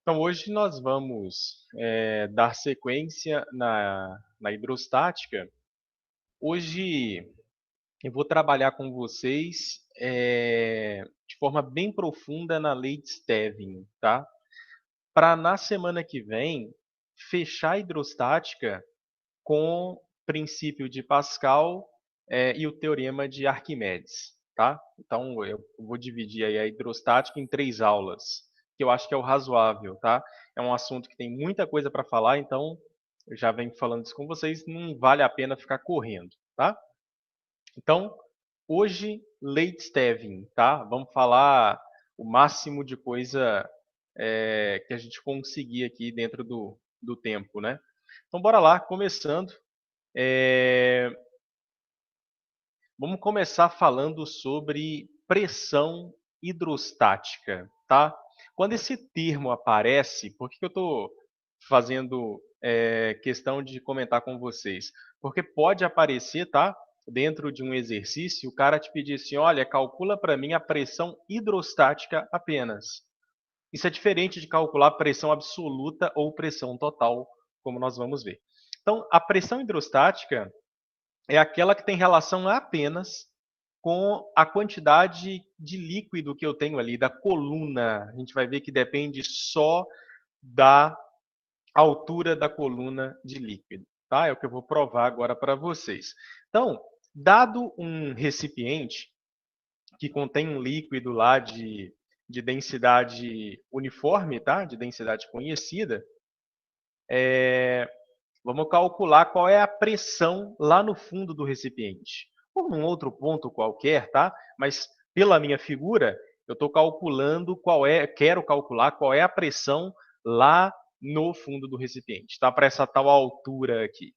Então, hoje nós vamos dar sequência na hidrostática. Hoje eu vou trabalhar com vocês de forma bem profunda na lei de Stevin, tá? Para na semana que vem fechar a hidrostática com o princípio de Pascal e o teorema de Arquimedes, tá? Então, eu vou dividir aí a hidrostática em 3 aulas, que eu acho que é o razoável, tá? É um assunto que tem muita coisa para falar, então eu já venho falando isso com vocês, não vale a pena ficar correndo, tá? Então, hoje, lei de Stevin, tá? Vamos falar o máximo de coisa que a gente conseguir aqui dentro do tempo, né? Então, bora lá, começando. É, Vamos começar falando sobre pressão hidrostática, tá? Quando esse termo aparece, por que que eu estou fazendo questão de comentar com vocês? Porque pode aparecer, tá? Dentro de um exercício, o cara te pedir assim, olha, calcula para mim a pressão hidrostática apenas. Isso é diferente de calcular pressão absoluta ou pressão total, como nós vamos ver. Então, a pressão hidrostática é aquela que tem relação apenas com a quantidade de líquido que eu tenho ali, da coluna. A gente vai ver que depende só da altura da coluna de líquido, tá? É o que eu vou provar agora para vocês. Então, dado um recipiente que contém um líquido lá de densidade uniforme, tá? De densidade conhecida, vamos calcular qual é a pressão lá no fundo do recipiente. Ou num outro ponto qualquer, tá? Mas pela minha figura, eu estou calculando quero calcular qual é a pressão lá no fundo do recipiente, tá? Para essa tal altura aqui.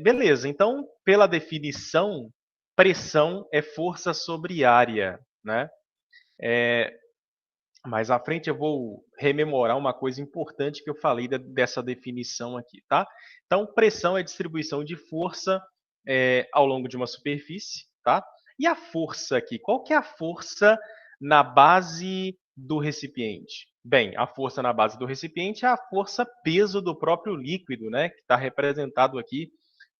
Beleza, então, pela definição, pressão é força sobre área, né? Mais à frente eu vou rememorar uma coisa importante que eu falei dessa definição aqui, tá? Então, pressão é distribuição de força ao longo de uma superfície, tá? E a força aqui, qual que é a força na base do recipiente? Bem, a força na base do recipiente é a força peso do próprio líquido, né? Que está representado aqui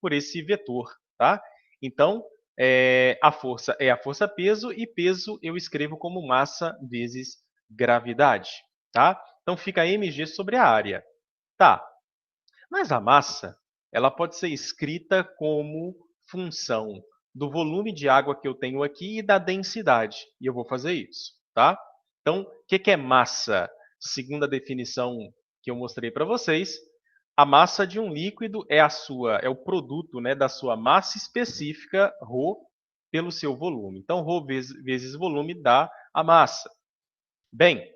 por esse vetor, tá? Então, a força é a força peso e peso eu escrevo como massa vezes gravidade, tá? Então fica mg sobre a área. Tá, mas a massa, ela pode ser escrita como função do volume de água que eu tenho aqui e da densidade. E eu vou fazer isso, tá? Então, o que que é massa? Segundo a definição que eu mostrei para vocês, a massa de um líquido é o produto, né, da sua massa específica, ρ, pelo seu volume. Então, ρ vezes volume dá a massa. Bem,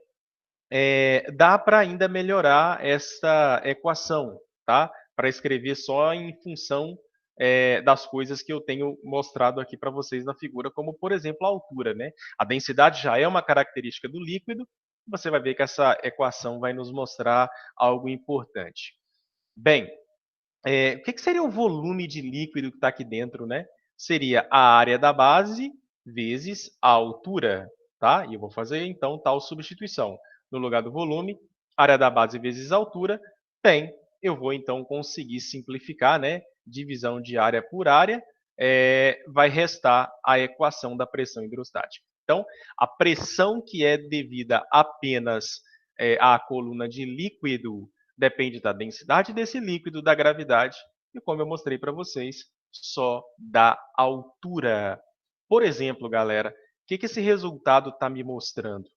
dá para ainda melhorar essa equação, tá? Para escrever só em função das coisas que eu tenho mostrado aqui para vocês na figura, como, por exemplo, a altura, né? A densidade já é uma característica do líquido, você vai ver que essa equação vai nos mostrar algo importante. Bem, o que que seria o volume de líquido que está aqui dentro, né? Seria a área da base vezes a altura, tá? E eu vou fazer, então, tal substituição. No lugar do volume, área da base vezes a altura, eu vou, então, conseguir simplificar, né? Divisão de área por área, vai restar a equação da pressão hidrostática. Então, a pressão que é devida apenas à coluna de líquido depende da densidade desse líquido, da gravidade e, como eu mostrei para vocês, só da altura. Por exemplo, galera, o que que esse resultado está me mostrando?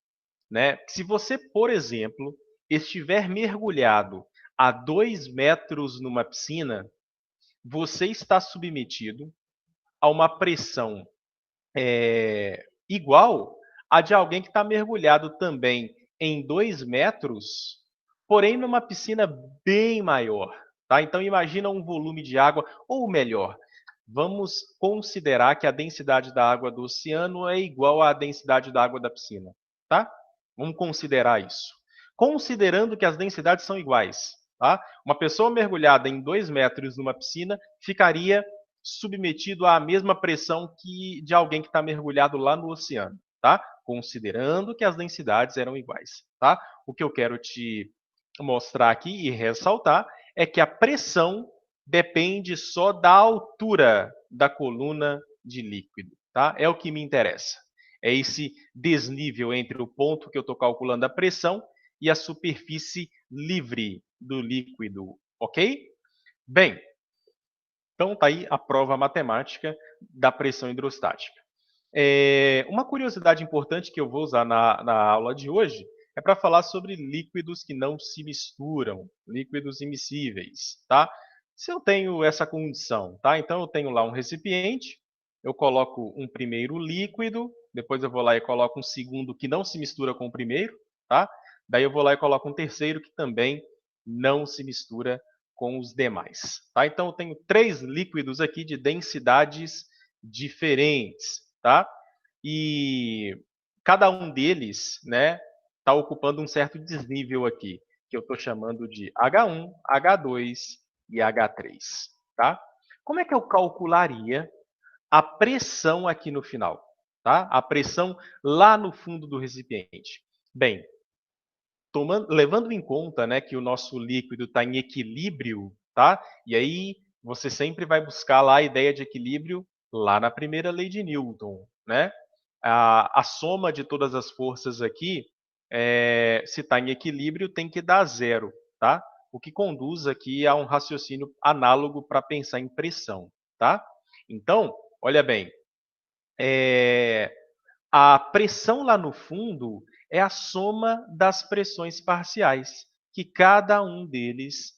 Né? Se você, por exemplo, estiver mergulhado a 2 metros numa piscina, você está submetido a uma pressão igual à de alguém que está mergulhado também em 2 metros, porém numa piscina bem maior. Tá? Então, imagina um volume de água, ou melhor, vamos considerar que a densidade da água do oceano é igual à densidade da água da piscina. Tá? Vamos considerar isso. Considerando que as densidades são iguais. Tá? Uma pessoa mergulhada em 2 metros numa piscina ficaria submetido à mesma pressão que de alguém que está mergulhado lá no oceano. tá? Considerando que as densidades eram iguais, tá? O que eu quero te mostrar aqui e ressaltar é que a pressão depende só da altura da coluna de líquido, tá? É o que me interessa. É esse desnível entre o ponto que eu estou calculando a pressão e a superfície livre do líquido, ok? Bem, então está aí a prova matemática da pressão hidrostática. Uma curiosidade importante que eu vou usar na aula de hoje é para falar sobre líquidos que não se misturam, líquidos immiscíveis, tá? Se eu tenho essa condição, tá? Então eu tenho lá um recipiente, eu coloco um primeiro líquido, depois eu vou lá e coloco um segundo que não se mistura com o primeiro, tá? Daí eu vou lá e coloco um terceiro que também não se mistura com os demais, tá? Então eu tenho 3 líquidos aqui de densidades diferentes, tá? E cada um deles, né, está ocupando um certo desnível aqui, que eu estou chamando de H1, H2 e H3, tá? Como é que eu calcularia a pressão aqui no final, tá? A pressão lá no fundo do recipiente. Bem, levando em conta, né, que o nosso líquido está em equilíbrio, tá? E aí você sempre vai buscar lá a ideia de equilíbrio lá na primeira lei de Newton, né? A soma de todas as forças aqui, se está em equilíbrio, tem que dar zero, tá? O que conduz aqui a um raciocínio análogo para pensar em pressão, tá? Então, olha bem, é, a pressão lá no fundo é a soma das pressões parciais que cada um deles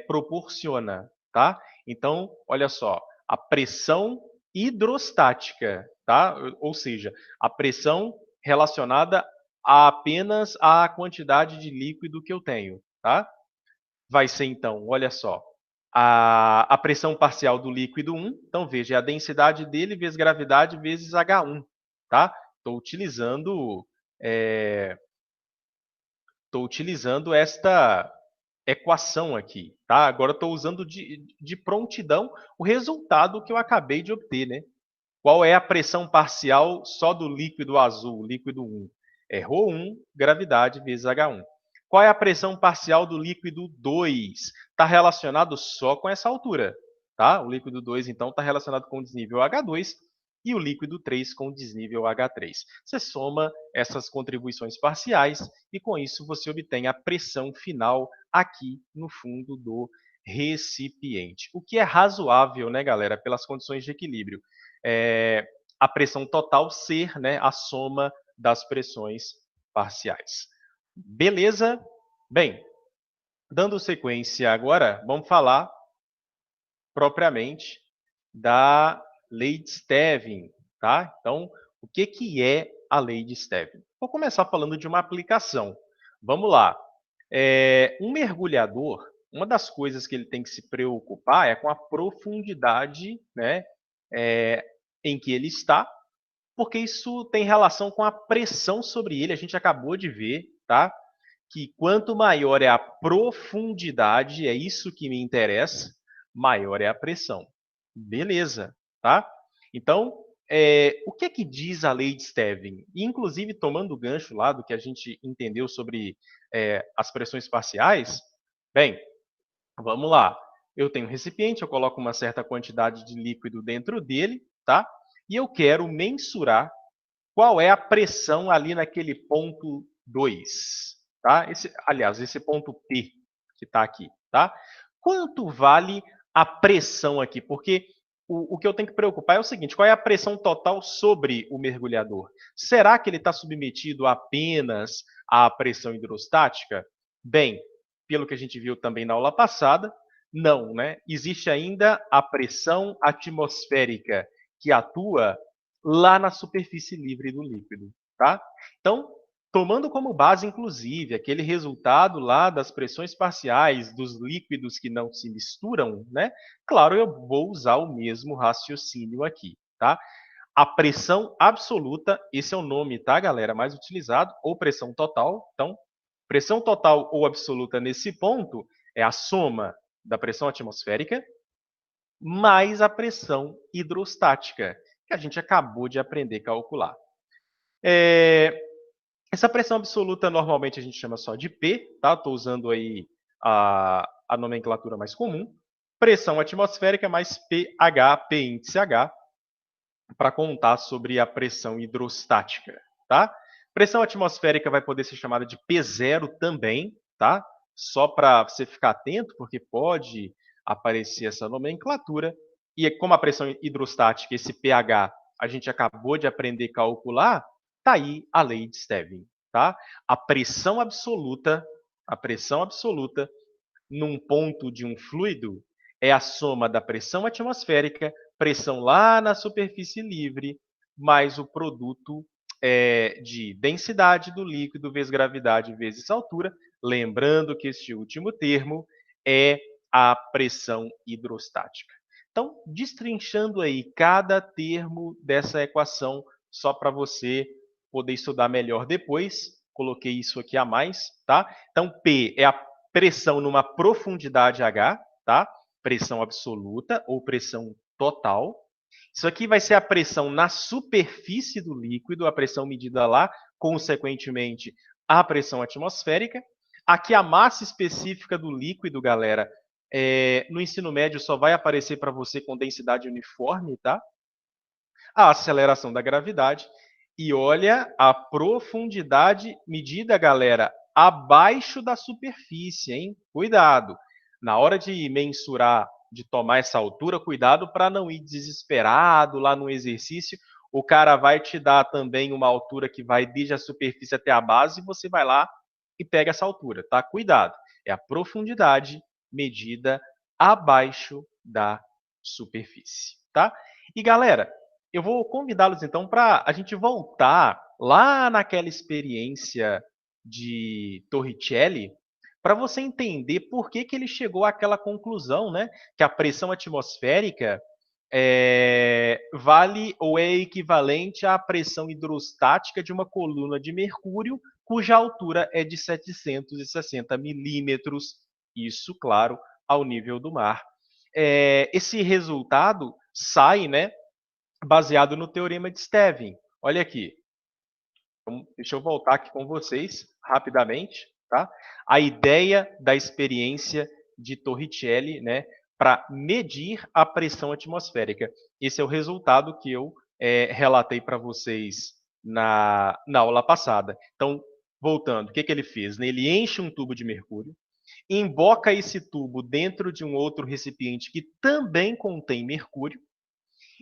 proporciona, tá? Então, olha só, a pressão hidrostática, tá? Ou seja, a pressão relacionada apenas à quantidade de líquido que eu tenho, tá? Vai ser então, olha só, a pressão parcial do líquido 1, então veja, é a densidade dele vezes gravidade vezes H1, tá? Estou utilizando, esta equação aqui, tá? Agora estou usando de prontidão o resultado que eu acabei de obter, né? Qual é a pressão parcial só do líquido azul, líquido 1? É ρ1, gravidade, vezes H1. Qual é a pressão parcial do líquido 2? Está relacionado só com essa altura. Tá? O líquido 2, então, está relacionado com o desnível H2 e o líquido 3 com o desnível H3. Você soma essas contribuições parciais e, com isso, você obtém a pressão final aqui no fundo do recipiente. O que é razoável, né, galera, pelas condições de equilíbrio. A pressão total ser, né, a soma das pressões parciais. Beleza? Bem, dando sequência agora, vamos falar propriamente da lei de Stevin, tá? Então, o que é a lei de Stevin? Vou começar falando de uma aplicação. Vamos lá. Um mergulhador, uma das coisas que ele tem que se preocupar é com a profundidade, né, em que ele está, porque isso tem relação com a pressão sobre ele. A gente acabou de ver, tá? Que quanto maior é a profundidade, é isso que me interessa, maior é a pressão. Beleza, tá? Então, o que é que diz a lei de Stevin? E, inclusive, tomando o gancho lá do que a gente entendeu sobre as pressões parciais, bem, vamos lá. Eu tenho um recipiente, eu coloco uma certa quantidade de líquido dentro dele, tá? E eu quero mensurar qual é a pressão ali naquele ponto 2, tá? Aliás, esse ponto P que está aqui, tá? Quanto vale a pressão aqui? Porque o que eu tenho que preocupar é o seguinte, qual é a pressão total sobre o mergulhador? Será que ele está submetido apenas à pressão hidrostática? Bem, pelo que a gente viu também na aula passada, não, né? Existe ainda a pressão atmosférica, que atua lá na superfície livre do líquido, tá? Então, tomando como base, inclusive, aquele resultado lá das pressões parciais dos líquidos que não se misturam, né? Claro, eu vou usar o mesmo raciocínio aqui, tá? A pressão absoluta, esse é o nome, tá, galera, mais utilizado, ou pressão total. Então, pressão total ou absoluta nesse ponto é a soma da pressão atmosférica mais a pressão hidrostática, que a gente acabou de aprender a calcular. É, essa pressão absoluta normalmente a gente chama só de P, tá? Estou usando aí a nomenclatura mais comum. Pressão atmosférica mais pH, P índice H, para contar sobre a pressão hidrostática, tá? Pressão atmosférica vai poder ser chamada de P0 também, tá? Só para você ficar atento, porque pode aparecer essa nomenclatura. E como a pressão hidrostática, esse pH, a gente acabou de aprender a calcular, tá aí a lei de Stevin, tá? A pressão absoluta num ponto de um fluido é a soma da pressão atmosférica, pressão lá na superfície livre, mais o produto de densidade do líquido vezes gravidade vezes altura. Lembrando que este último termo é a pressão hidrostática. Então, destrinchando aí cada termo dessa equação, só para você poder estudar melhor depois, coloquei isso aqui a mais, tá? Então, P é a pressão numa profundidade H, tá? Pressão absoluta ou pressão total. Isso aqui vai ser a pressão na superfície do líquido, a pressão medida lá, consequentemente, a pressão atmosférica. Aqui a massa específica do líquido, galera, no ensino médio só vai aparecer para você com densidade uniforme, tá? A aceleração da gravidade. E olha a profundidade medida, galera, abaixo da superfície, hein? Cuidado. Na hora de mensurar, de tomar essa altura, cuidado para não ir desesperado lá no exercício. O cara vai te dar também uma altura que vai desde a superfície até a base e você vai lá e pega essa altura, tá? Cuidado. É a profundidade medida abaixo da superfície, tá? E galera, eu vou convidá-los então para a gente voltar lá naquela experiência de Torricelli, para você entender por que, que ele chegou àquela conclusão, né? Que a pressão atmosférica vale ou é equivalente à pressão hidrostática de uma coluna de mercúrio, cuja altura é de 760 milímetros, isso, claro, ao nível do mar. Esse resultado sai, né, baseado no teorema de Stevin. Olha aqui. Então, deixa eu voltar aqui com vocês rapidamente, tá? A ideia da experiência de Torricelli, né, para medir a pressão atmosférica. Esse é o resultado que eu relatei para vocês na aula passada. Então, voltando, o que, que ele fez? Ele enche um tubo de mercúrio, emboca esse tubo dentro de um outro recipiente que também contém mercúrio,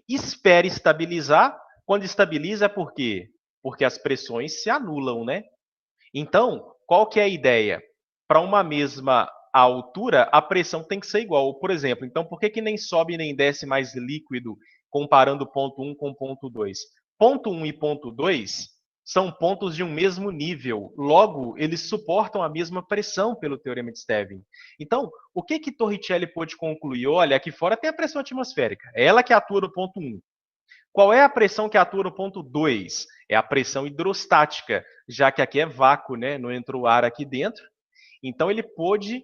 espera estabilizar. Quando estabiliza, por quê? Porque as pressões se anulam, né? Então, qual que é a ideia? Para uma mesma altura, a pressão tem que ser igual. Por exemplo, então por que, que nem sobe nem desce mais líquido comparando ponto 1 com ponto 2? Ponto 1 e ponto 2 são pontos de um mesmo nível. Logo, eles suportam a mesma pressão pelo teorema de Stevin. Então, o que que Torricelli pôde concluir? Olha, aqui fora tem a pressão atmosférica. É ela que atua no ponto 1. Qual é a pressão que atua no ponto 2? É a pressão hidrostática, já que aqui é vácuo, né? Não entrou ar aqui dentro. Então, ele pôde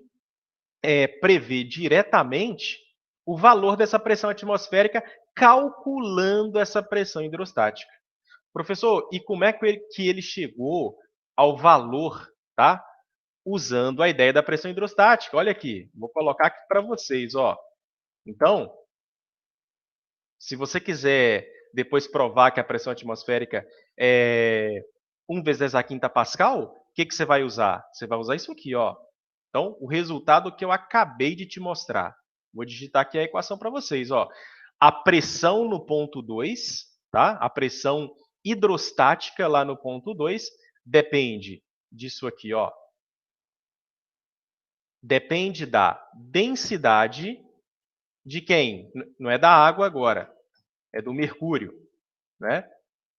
prever diretamente o valor dessa pressão atmosférica calculando essa pressão hidrostática. Professor, e como é que ele chegou ao valor, tá? Usando a ideia da pressão hidrostática. Olha aqui, vou colocar aqui para vocês, ó. Então, se você quiser depois provar que a pressão atmosférica é 1 vezes 10 a quinta Pascal, o que, que você vai usar? Você vai usar isso aqui, ó. Então, o resultado que eu acabei de te mostrar. Vou digitar aqui a equação para vocês, ó. A pressão no ponto 2, tá? A pressão hidrostática lá no ponto 2 depende disso aqui, ó. Depende da densidade de quem? Não é da água agora, é do mercúrio, né?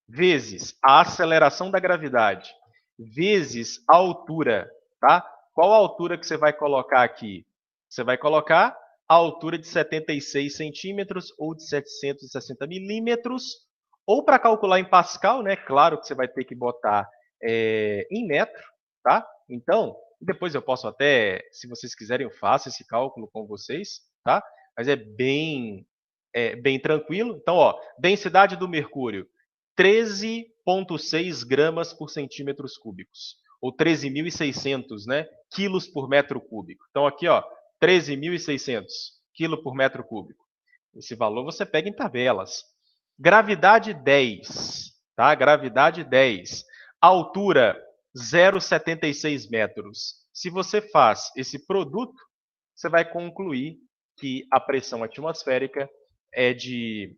Vezes a aceleração da gravidade, vezes a altura, tá? Qual a altura que você vai colocar aqui? Você vai colocar a altura de 76 centímetros ou de 760 milímetros, ou para calcular em Pascal, né? Claro que você vai ter que botar em metro, tá? Então, depois eu posso até, se vocês quiserem, eu faço esse cálculo com vocês, tá? Mas é bem tranquilo. Então, ó, densidade do mercúrio, 13,6 13.6 gramas por centímetros cúbicos, ou 13.600, né, quilos por metro cúbico. Então, aqui, ó, 13.600 quilos por metro cúbico. Esse valor você pega em tabelas. Gravidade 10, tá? Gravidade 10. Altura 0,76 metros. Se você faz esse produto, você vai concluir que a pressão atmosférica é de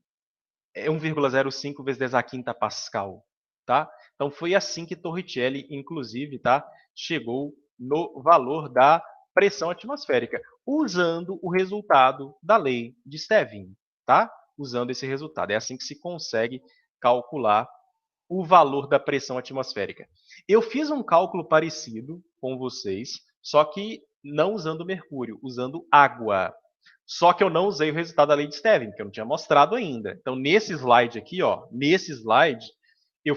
1,05 vezes 10 a quinta Pascal, tá? Então foi assim que Torricelli, inclusive, tá, chegou no valor da pressão atmosférica, usando o resultado da lei de Stevin, tá? Usando esse resultado. É assim que se consegue calcular o valor da pressão atmosférica. Eu fiz um cálculo parecido com vocês, só que não usando mercúrio, usando água. Só que eu não usei o resultado da lei de Stevin, que eu não tinha mostrado ainda. Então, nesse slide aqui, ó, nesse slide, eu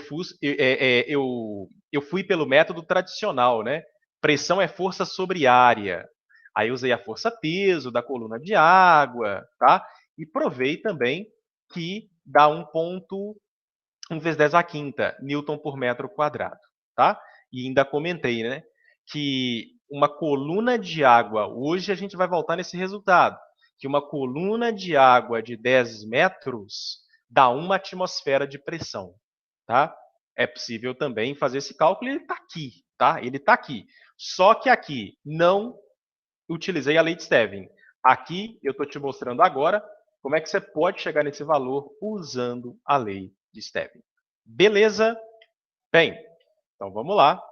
fui pelo método tradicional, né? Pressão é força sobre área. Aí eu usei a força-peso da coluna de água, tá? E provei também que dá 1 vezes 10 a quinta Newton por metro quadrado, tá? E ainda comentei, né, que uma coluna de água, hoje a gente vai voltar nesse resultado, que uma coluna de água de 10 metros dá 1 atmosfera de pressão, tá? É possível também fazer esse cálculo, ele está aqui, tá? Ele está aqui. Só que aqui não utilizei a lei de Stevin. Aqui eu estou te mostrando agora como é que você pode chegar nesse valor usando a lei de Stevin. Beleza? Bem, então vamos lá.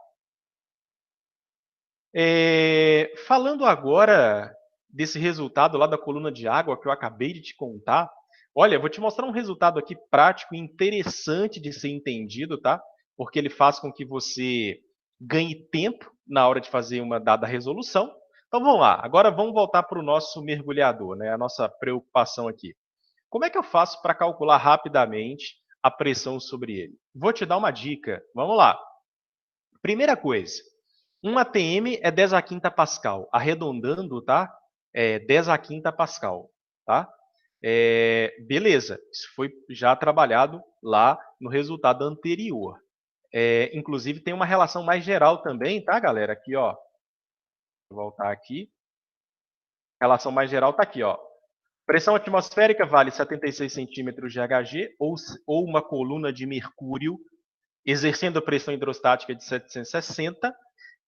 Falando agora desse resultado lá da coluna de água que eu acabei de te contar, olha, eu vou te mostrar um resultado aqui prático e interessante de ser entendido, tá? Porque ele faz com que você ganhe tempo na hora de fazer uma dada resolução. Então vamos lá, agora vamos voltar para o nosso mergulhador, né? A nossa preocupação aqui. Como é que eu faço para calcular rapidamente a pressão sobre ele? Vou te dar uma dica. Vamos lá. Primeira coisa, 1 atm é 10 a quinta Pascal. Arredondando, tá? É 10 a quinta Pascal, tá? Beleza, isso foi já trabalhado lá no resultado anterior. Inclusive, tem uma relação mais geral também, tá, galera? Aqui, ó. Vou voltar aqui. A relação mais geral tá aqui, ó. Pressão atmosférica vale 76 centímetros de Hg ou uma coluna de mercúrio exercendo a pressão hidrostática de 760,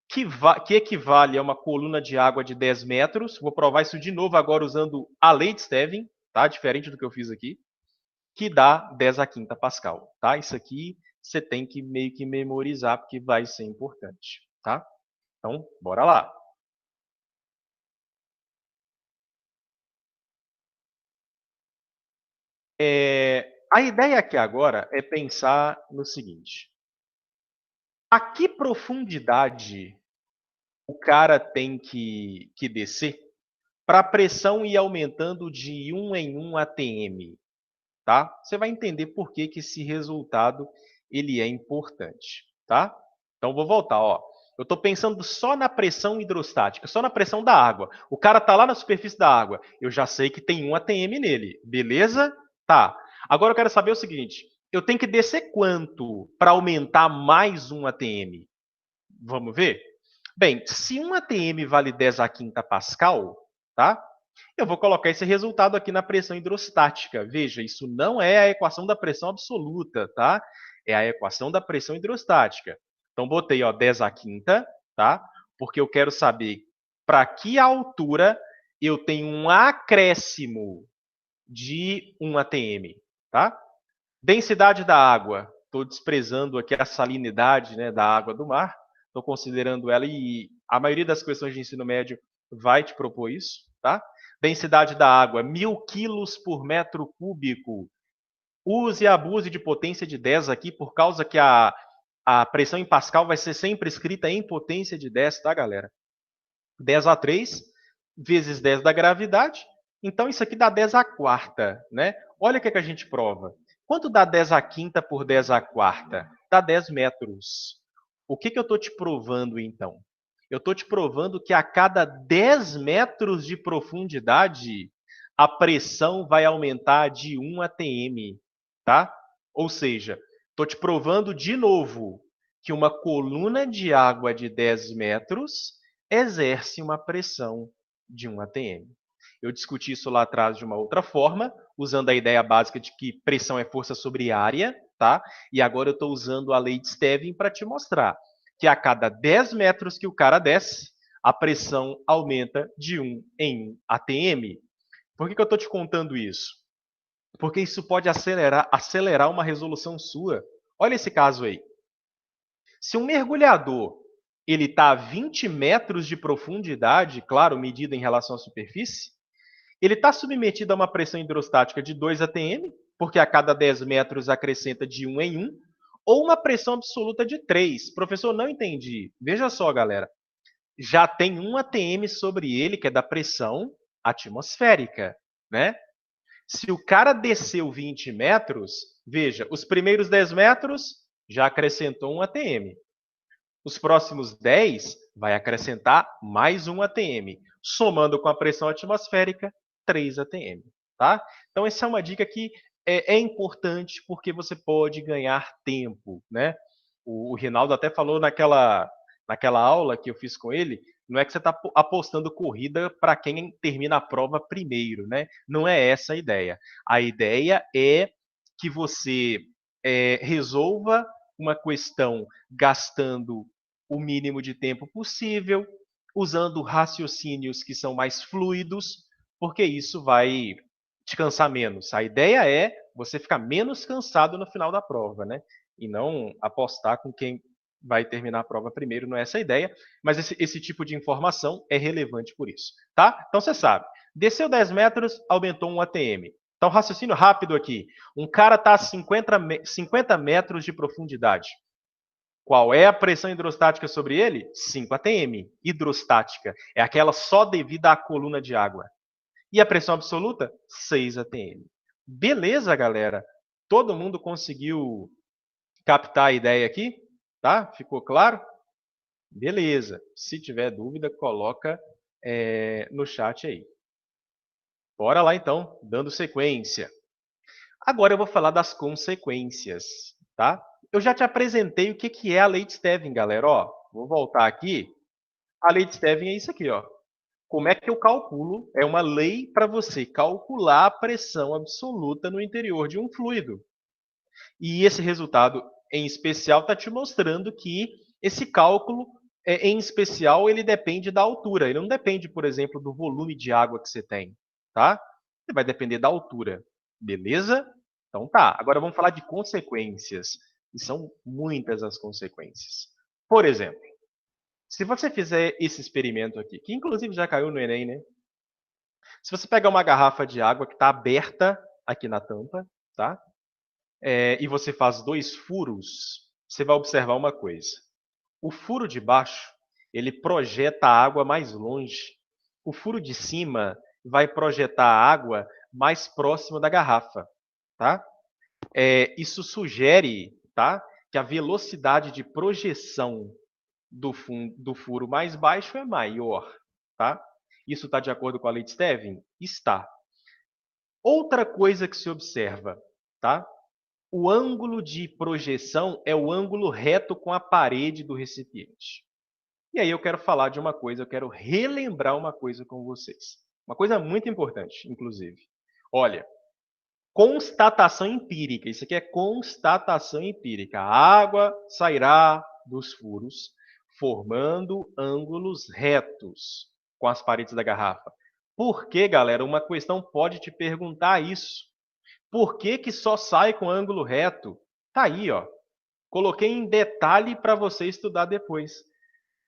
que equivale a uma coluna de água de 10 metros. Vou provar isso de novo agora usando a lei de Stevin, tá? Diferente do que eu fiz aqui, que dá 10 a quinta Pascal, tá? Isso aqui você tem que meio que memorizar, porque vai ser importante, tá? Então, bora lá. A ideia aqui agora é pensar no seguinte. A que profundidade o cara tem que descer para a pressão ir aumentando de 1 em 1 atm, tá? Você vai entender por que esse resultado ele é importante, tá? Então, vou voltar, ó. Eu estou pensando só na pressão hidrostática, só na pressão da água. O cara está lá na superfície da água. Eu já sei que tem 1 atm nele, beleza? Tá. Agora eu quero saber o seguinte, eu tenho que descer quanto para aumentar mais 1 atm? Vamos ver? Bem, se 1 atm vale 10 a quinta Pascal, tá? Eu vou colocar esse resultado aqui na pressão hidrostática. Veja, isso não é a equação da pressão absoluta, tá? É a equação da pressão hidrostática. Então, botei ó, 10 a quinta, tá? Porque eu quero saber para que altura eu tenho um acréscimo de 1 atm, tá? Densidade da água. Estou desprezando aqui a salinidade, né, da água do mar. Estou considerando ela e a maioria das questões de ensino médio vai te propor isso, tá? Densidade da água, 1000 quilos por metro cúbico. Use e abuse de potência de 10 aqui, por causa que a pressão em Pascal vai ser sempre escrita em potência de 10, tá, galera? 10 a 3 vezes 10 da gravidade. Então, isso aqui dá 10 a quarta, né? Olha o que a gente prova. Quanto dá 10 a quinta por 10 a quarta? Dá 10 metros. O que eu estou te provando, então? Eu estou te provando que a cada 10 metros de profundidade, a pressão vai aumentar de 1 atm, tá? Ou seja, Estou te provando de novo que uma coluna de água de 10 metros exerce uma pressão de 1 atm. Eu discuti isso lá atrás de uma outra forma, usando a ideia básica de que pressão é força sobre área, tá? E agora eu estou usando a lei de Stevin para te mostrar que a cada 10 metros que o cara desce, a pressão aumenta de 1 em 1 atm. Por que eu estou te contando isso? Porque isso pode acelerar uma resolução sua. Olha esse caso aí. Se um mergulhador ele está a 20 metros de profundidade, claro, medida em relação à superfície, ele está submetido a uma pressão hidrostática de 2 atm, porque a cada 10 metros acrescenta de 1 em 1, ou uma pressão absoluta de 3. Professor, não entendi. Veja só, galera. Já tem 1 atm sobre ele, que é da pressão atmosférica, né? Se o cara desceu 20 metros, veja, os primeiros 10 metros já acrescentou 1 atm. Os próximos 10 vai acrescentar mais 1 atm, somando com a pressão atmosférica, 3 atm. Tá? Então, essa é uma dica que é importante porque você pode ganhar tempo. Né? O Rinaldo até falou naquela aula que eu fiz com ele, não é que você está apostando corrida para quem termina a prova primeiro. Né? Não é essa a ideia. A ideia é que você resolva uma questão gastando o mínimo de tempo possível, usando raciocínios que são mais fluidos, porque isso vai te cansar menos. A ideia é você ficar menos cansado no final da prova, né? E não apostar com quem vai terminar a prova primeiro, não é essa a ideia, mas esse tipo de informação é relevante por isso, tá? Então você sabe, desceu 10 metros, aumentou 1 atm. Então, raciocínio rápido aqui. Um cara está a 50 metros de profundidade. Qual é a pressão hidrostática sobre ele? 5 atm. Hidrostática. É aquela só devida à coluna de água. E a pressão absoluta? 6 atm. Beleza, galera? Todo mundo conseguiu captar a ideia aqui? Tá? Ficou claro? Beleza. Se tiver dúvida, coloca no chat aí. Bora lá então, dando sequência. Agora eu vou falar das consequências, tá? Eu já te apresentei o que é a lei de Stevin, galera. Ó, vou voltar aqui. A lei de Stevin é isso aqui, ó. Como é que eu calculo? É uma lei para você calcular a pressão absoluta no interior de um fluido. E esse resultado, em especial, está te mostrando que esse cálculo, em especial, ele depende da altura. Ele não depende, por exemplo, do volume de água que você tem, tá? Ele vai depender da altura. Beleza? Então tá. Agora vamos falar de consequências. E são muitas as consequências. Por exemplo, se você fizer esse experimento aqui, que inclusive já caiu no Enem, né? Se você pegar uma garrafa de água que está aberta aqui na tampa, tá? E você faz 2 furos, você vai observar uma coisa. O furo de baixo, ele projeta a água mais longe. O furo de cima vai projetar a água mais próximo da garrafa, tá? Isso sugere, tá, que a velocidade de projeção do furo mais baixo é maior, tá? Isso está de acordo com a lei de Stevin? Está. Outra coisa que se observa, tá? O ângulo de projeção é o ângulo reto com a parede do recipiente. E aí eu quero falar de uma coisa, eu quero relembrar uma coisa com vocês. Uma coisa muito importante, inclusive. Olha, constatação empírica. Isso aqui é constatação empírica. A água sairá dos furos formando ângulos retos com as paredes da garrafa. Por que, galera? Uma questão pode te perguntar isso. Por que que só sai com ângulo reto? Tá aí, ó. Coloquei em detalhe para você estudar depois.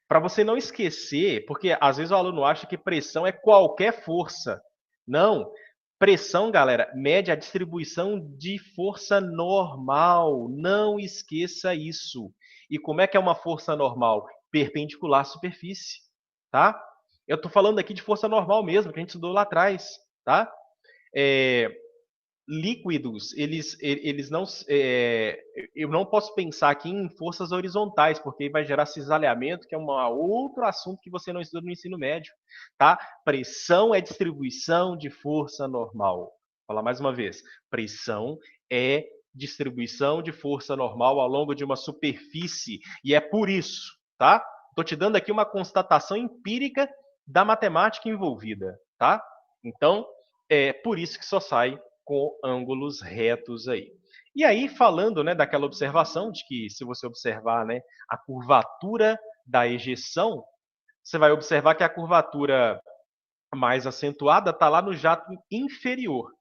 Para você não esquecer, porque às vezes o aluno acha que pressão é qualquer força. Não. Pressão, galera, mede a distribuição de força normal. Não esqueça isso. E como é que é uma força normal? Perpendicular à superfície, tá? Eu estou falando aqui de força normal mesmo, que a gente estudou lá atrás, tá? Líquidos, eles não. Eu não posso pensar aqui em forças horizontais, porque vai gerar cisalhamento, que é um outro assunto que você não estuda no ensino médio. Tá? Pressão é distribuição de força normal. Vou falar mais uma vez. Pressão é distribuição de força normal ao longo de uma superfície. E é por isso, tá? Estou te dando aqui uma constatação empírica da matemática envolvida, tá? Então, é por isso que só sai com ângulos retos aí. E aí, falando, né, daquela observação de que, se você observar, né, a curvatura da ejeção, você vai observar que a curvatura mais acentuada está lá no jato inferior,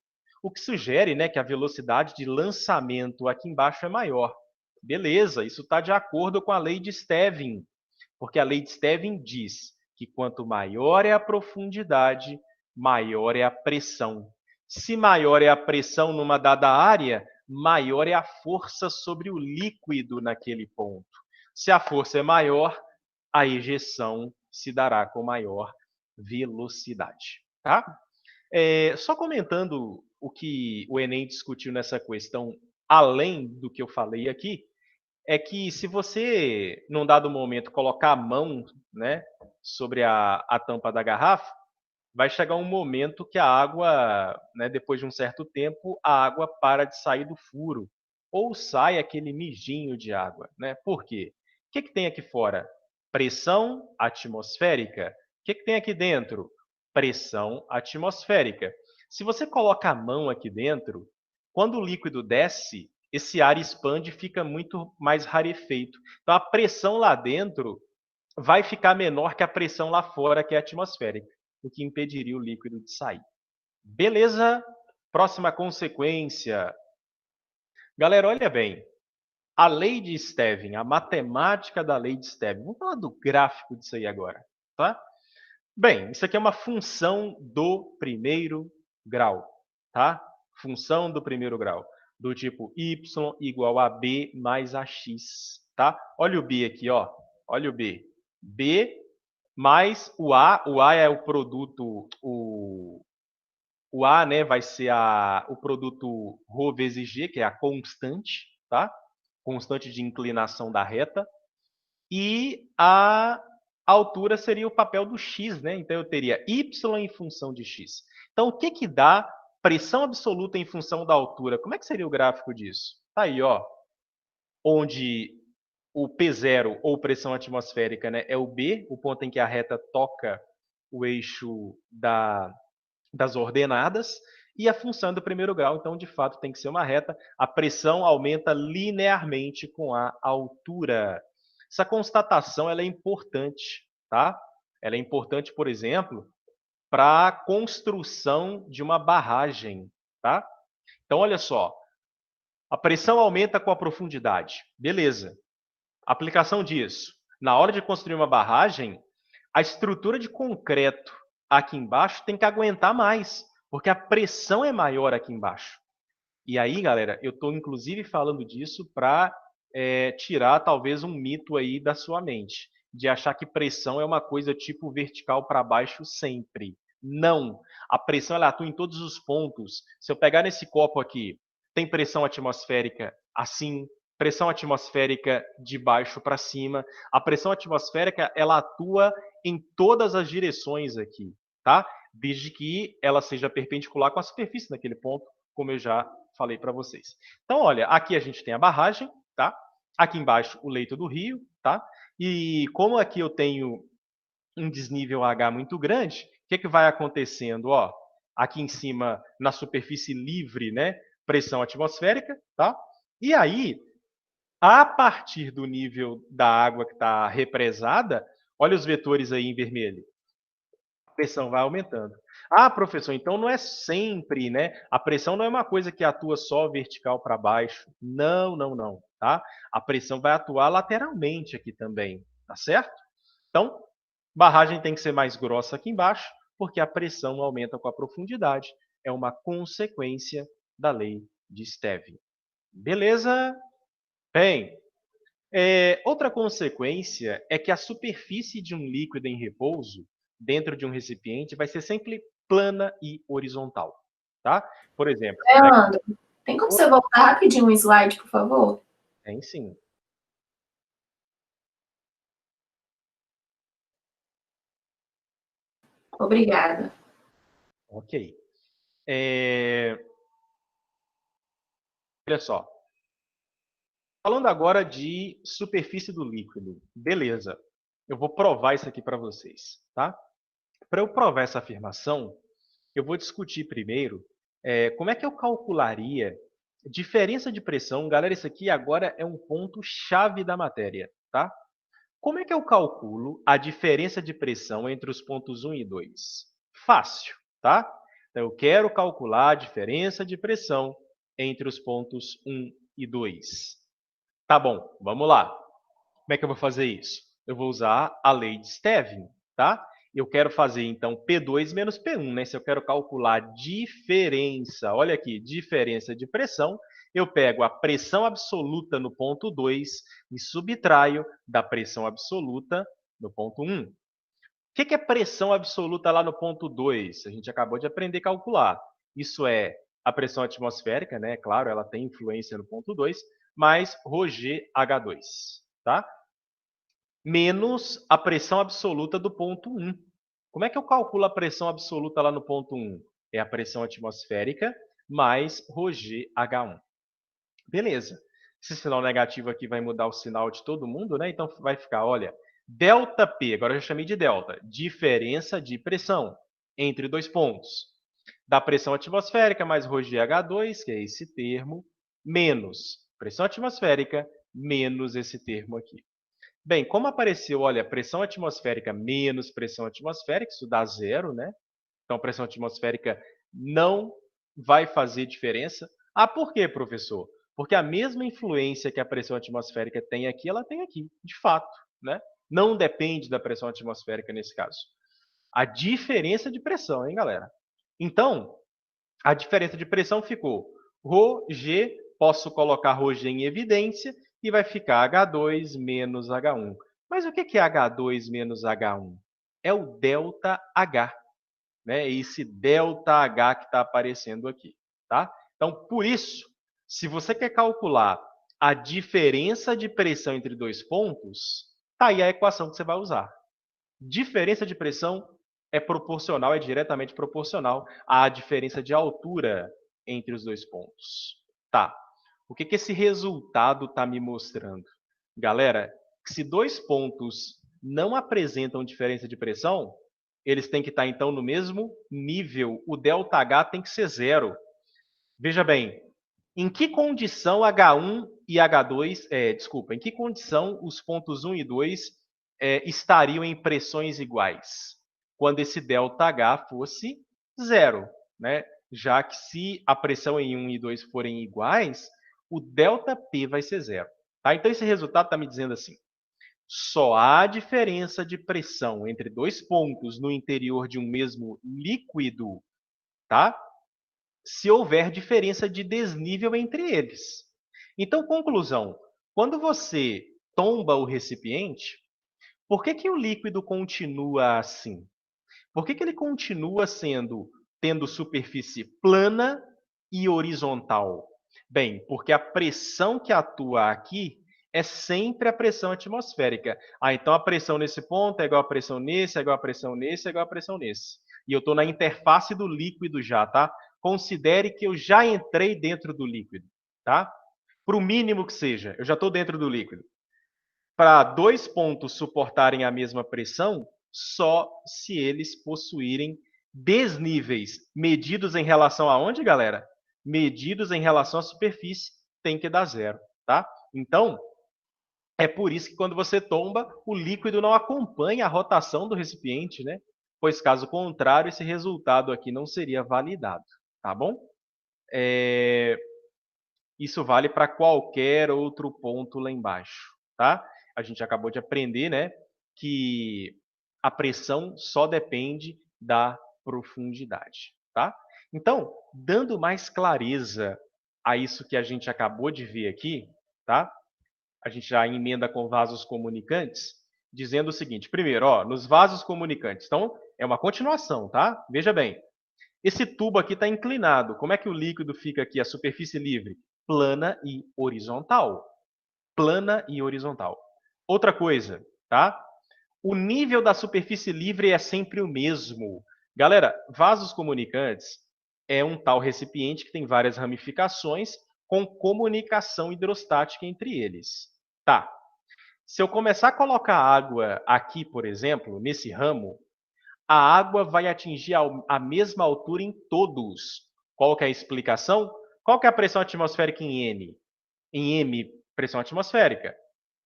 o que sugere, né, que a velocidade de lançamento aqui embaixo é maior. Beleza, isso está de acordo com a lei de Stevin, porque a lei de Stevin diz que quanto maior é a profundidade, maior é a pressão. Se maior é a pressão numa dada área, maior é a força sobre o líquido naquele ponto. Se a força é maior, a ejeção se dará com maior velocidade. Tá? Só comentando o que o Enem discutiu nessa questão, além do que eu falei aqui, é que se você, num dado momento, colocar a mão, né, sobre a tampa da garrafa, vai chegar um momento que a água, né, depois de um certo tempo, a água para de sair do furo, ou sai aquele mijinho de água. Né? Por quê? O que tem aqui fora? Pressão atmosférica. O que tem aqui dentro? Pressão atmosférica. Se você coloca a mão aqui dentro, quando o líquido desce, esse ar expande e fica muito mais rarefeito. Então, a pressão lá dentro vai ficar menor que a pressão lá fora, que é atmosférica, o que impediria o líquido de sair. Beleza? Próxima consequência. Galera, olha bem. A lei de Stevin, a matemática da lei de Stevin. Vamos falar do gráfico disso aí agora, tá? Bem, isso aqui é uma função do primeiro grau, tá? Função do primeiro grau, do tipo y igual a b mais ax, tá? Olha o b aqui, ó. Olha o b. B mais o A é o produto, o A, né, vai ser o produto ρ vezes g, que é a constante, tá? Constante de inclinação da reta. E a altura seria o papel do x, né? Então eu teria y em função de x. Então o que que dá pressão absoluta em função da altura? Como é que seria o gráfico disso? Tá aí, ó, onde o P0 ou pressão atmosférica, né, é o B, o ponto em que a reta toca o eixo das ordenadas, e a função do primeiro grau, então, de fato, tem que ser uma reta. A pressão aumenta linearmente com a altura. Essa constatação ela é importante, tá? Ela é importante, por exemplo, para a construção de uma barragem, tá? Então, olha só, a pressão aumenta com a profundidade. Beleza. Aplicação disso. Na hora de construir uma barragem, a estrutura de concreto aqui embaixo tem que aguentar mais, porque a pressão é maior aqui embaixo. E aí, galera, eu estou inclusive falando disso para tirar talvez um mito aí da sua mente, de achar que pressão é uma coisa tipo vertical para baixo sempre. Não. A pressão ela atua em todos os pontos. Se eu pegar nesse copo aqui, tem pressão atmosférica assim, pressão atmosférica de baixo para cima. A pressão atmosférica ela atua em todas as direções aqui, tá? Desde que ela seja perpendicular com a superfície naquele ponto, como eu já falei para vocês. Então, olha, aqui a gente tem a barragem, tá? Aqui embaixo o leito do rio, tá? E como aqui eu tenho um desnível H muito grande, o que vai acontecendo? Ó, aqui em cima, na superfície livre, né? Pressão atmosférica, tá? E aí, a partir do nível da água que está represada, olha os vetores aí em vermelho. A pressão vai aumentando. Ah, professor, então não é sempre, né? A pressão não é uma coisa que atua só vertical para baixo. Não, não, não, tá? A pressão vai atuar lateralmente aqui também, tá certo? Então, barragem tem que ser mais grossa aqui embaixo, porque a pressão aumenta com a profundidade. É uma consequência da lei de Stevin. Beleza? Bem, outra consequência é que a superfície de um líquido em repouso dentro de um recipiente vai ser sempre plana e horizontal, tá? Por exemplo, Leandro, tem como você voltar rapidinho um slide, por favor? tem sim. Obrigada. Ok. Olha só. Falando agora de superfície do líquido. Beleza. Eu vou provar isso aqui para vocês, tá? Para eu provar essa afirmação, eu vou discutir primeiro como é que eu calcularia diferença de pressão. Galera, isso aqui agora é um ponto-chave da matéria, tá? Como é que eu calculo a diferença de pressão entre os pontos 1 e 2? Fácil, tá? Então, eu quero calcular a diferença de pressão entre os pontos 1 e 2. Tá bom, vamos lá. Como é que eu vou fazer isso? Eu vou usar a lei de Stevin, tá? Eu quero fazer, então, P2 menos P1, né? Se eu quero calcular a diferença, olha aqui, diferença de pressão, eu pego a pressão absoluta no ponto 2 e subtraio da pressão absoluta no ponto 1. O que é pressão absoluta lá no ponto 2? A gente acabou de aprender a calcular. Isso é a pressão atmosférica, né? Claro, ela tem influência no ponto 2, mais ρgH2, tá? Menos a pressão absoluta do ponto 1. Como é que eu calculo a pressão absoluta lá no ponto 1? É a pressão atmosférica mais ρgH1. Beleza. Esse sinal negativo aqui vai mudar o sinal de todo mundo, né? Então vai ficar, olha, ΔP, agora eu já chamei de delta, diferença de pressão entre dois pontos. Da pressão atmosférica mais ρgH2, que é esse termo, menos pressão atmosférica menos esse termo aqui. Bem, como apareceu, olha, pressão atmosférica menos pressão atmosférica, isso dá zero, né? Então, pressão atmosférica não vai fazer diferença. Ah, por quê, professor? Porque a mesma influência que a pressão atmosférica tem aqui, ela tem aqui, de fato, né? Não depende da pressão atmosférica nesse caso. A diferença de pressão, hein, galera? Então, a diferença de pressão ficou ρg, posso colocar ρg em evidência, e vai ficar H2 menos H1. Mas o que é H2 menos H1? É o ΔH, né? Esse ΔH que está aparecendo aqui, tá? Então, por isso, se você quer calcular a diferença de pressão entre dois pontos, tá aí a equação que você vai usar. Diferença de pressão é proporcional, é diretamente proporcional à diferença de altura entre os dois pontos. Tá. O que esse resultado está me mostrando? Galera, que se dois pontos não apresentam diferença de pressão, eles têm que estar, então, no mesmo nível. O ΔH tem que ser zero. Veja bem, em que condição H1 e H2, em que condição os pontos 1 e 2 estariam em pressões iguais? Quando esse ΔH fosse zero, né? Já que se a pressão em 1 e 2 forem iguais, o ΔP vai ser zero. Tá? Então, esse resultado está me dizendo assim, só há diferença de pressão entre dois pontos no interior de um mesmo líquido, tá? Se houver diferença de desnível entre eles. Então, conclusão, quando você tomba o recipiente, por que o líquido continua assim? Por que ele continua tendo superfície plana e horizontal? Bem, porque a pressão que atua aqui é sempre a pressão atmosférica. Então a pressão nesse ponto é igual a pressão nesse, é igual a pressão nesse, é igual a pressão nesse. E eu estou na interface do líquido já, tá? Considere que eu já entrei dentro do líquido, tá? Para o mínimo que seja, eu já estou dentro do líquido. Para dois pontos suportarem a mesma pressão, só se eles possuírem desníveis medidos em relação a onde, galera? Medidos em relação à superfície, tem que dar zero, tá? Então, é por isso que quando você tomba, o líquido não acompanha a rotação do recipiente, né? Pois, caso contrário, esse resultado aqui não seria validado, tá bom? Isso vale para qualquer outro ponto lá embaixo, tá? A gente acabou de aprender, né, que a pressão só depende da profundidade, tá? Então, dando mais clareza a isso que a gente acabou de ver aqui, tá? A gente já emenda com vasos comunicantes, dizendo o seguinte, primeiro, ó, nos vasos comunicantes, então, é uma continuação, tá? Veja bem, esse tubo aqui está inclinado. Como é que o líquido fica aqui, a superfície livre? Plana e horizontal. Plana e horizontal. Outra coisa, tá? O nível da superfície livre é sempre o mesmo. Galera, vasos comunicantes é um tal recipiente que tem várias ramificações, com comunicação hidrostática entre eles. Tá. Se eu começar a colocar água aqui, por exemplo, nesse ramo, a água vai atingir a mesma altura em todos. Qual que é a explicação? Qual que é a pressão atmosférica em N? Em M, pressão atmosférica.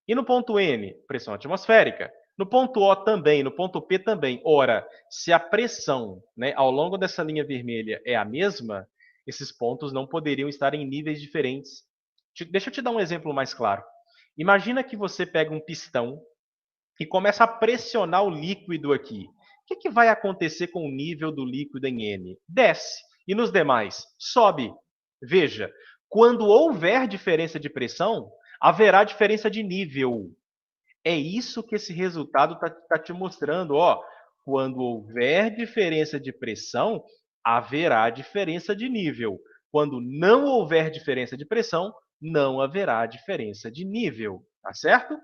E no ponto N, pressão atmosférica. No ponto O também, no ponto P também. Ora, se a pressão, né, ao longo dessa linha vermelha é a mesma, esses pontos não poderiam estar em níveis diferentes. Deixa eu te dar um exemplo mais claro. Imagina que você pega um pistão e começa a pressionar o líquido aqui. O que vai acontecer com o nível do líquido em N? Desce. E nos demais? Sobe. Veja, quando houver diferença de pressão, haverá diferença de nível. É isso que esse resultado está te mostrando. Ó, quando houver diferença de pressão, haverá diferença de nível. Quando não houver diferença de pressão, não haverá diferença de nível. Tá certo?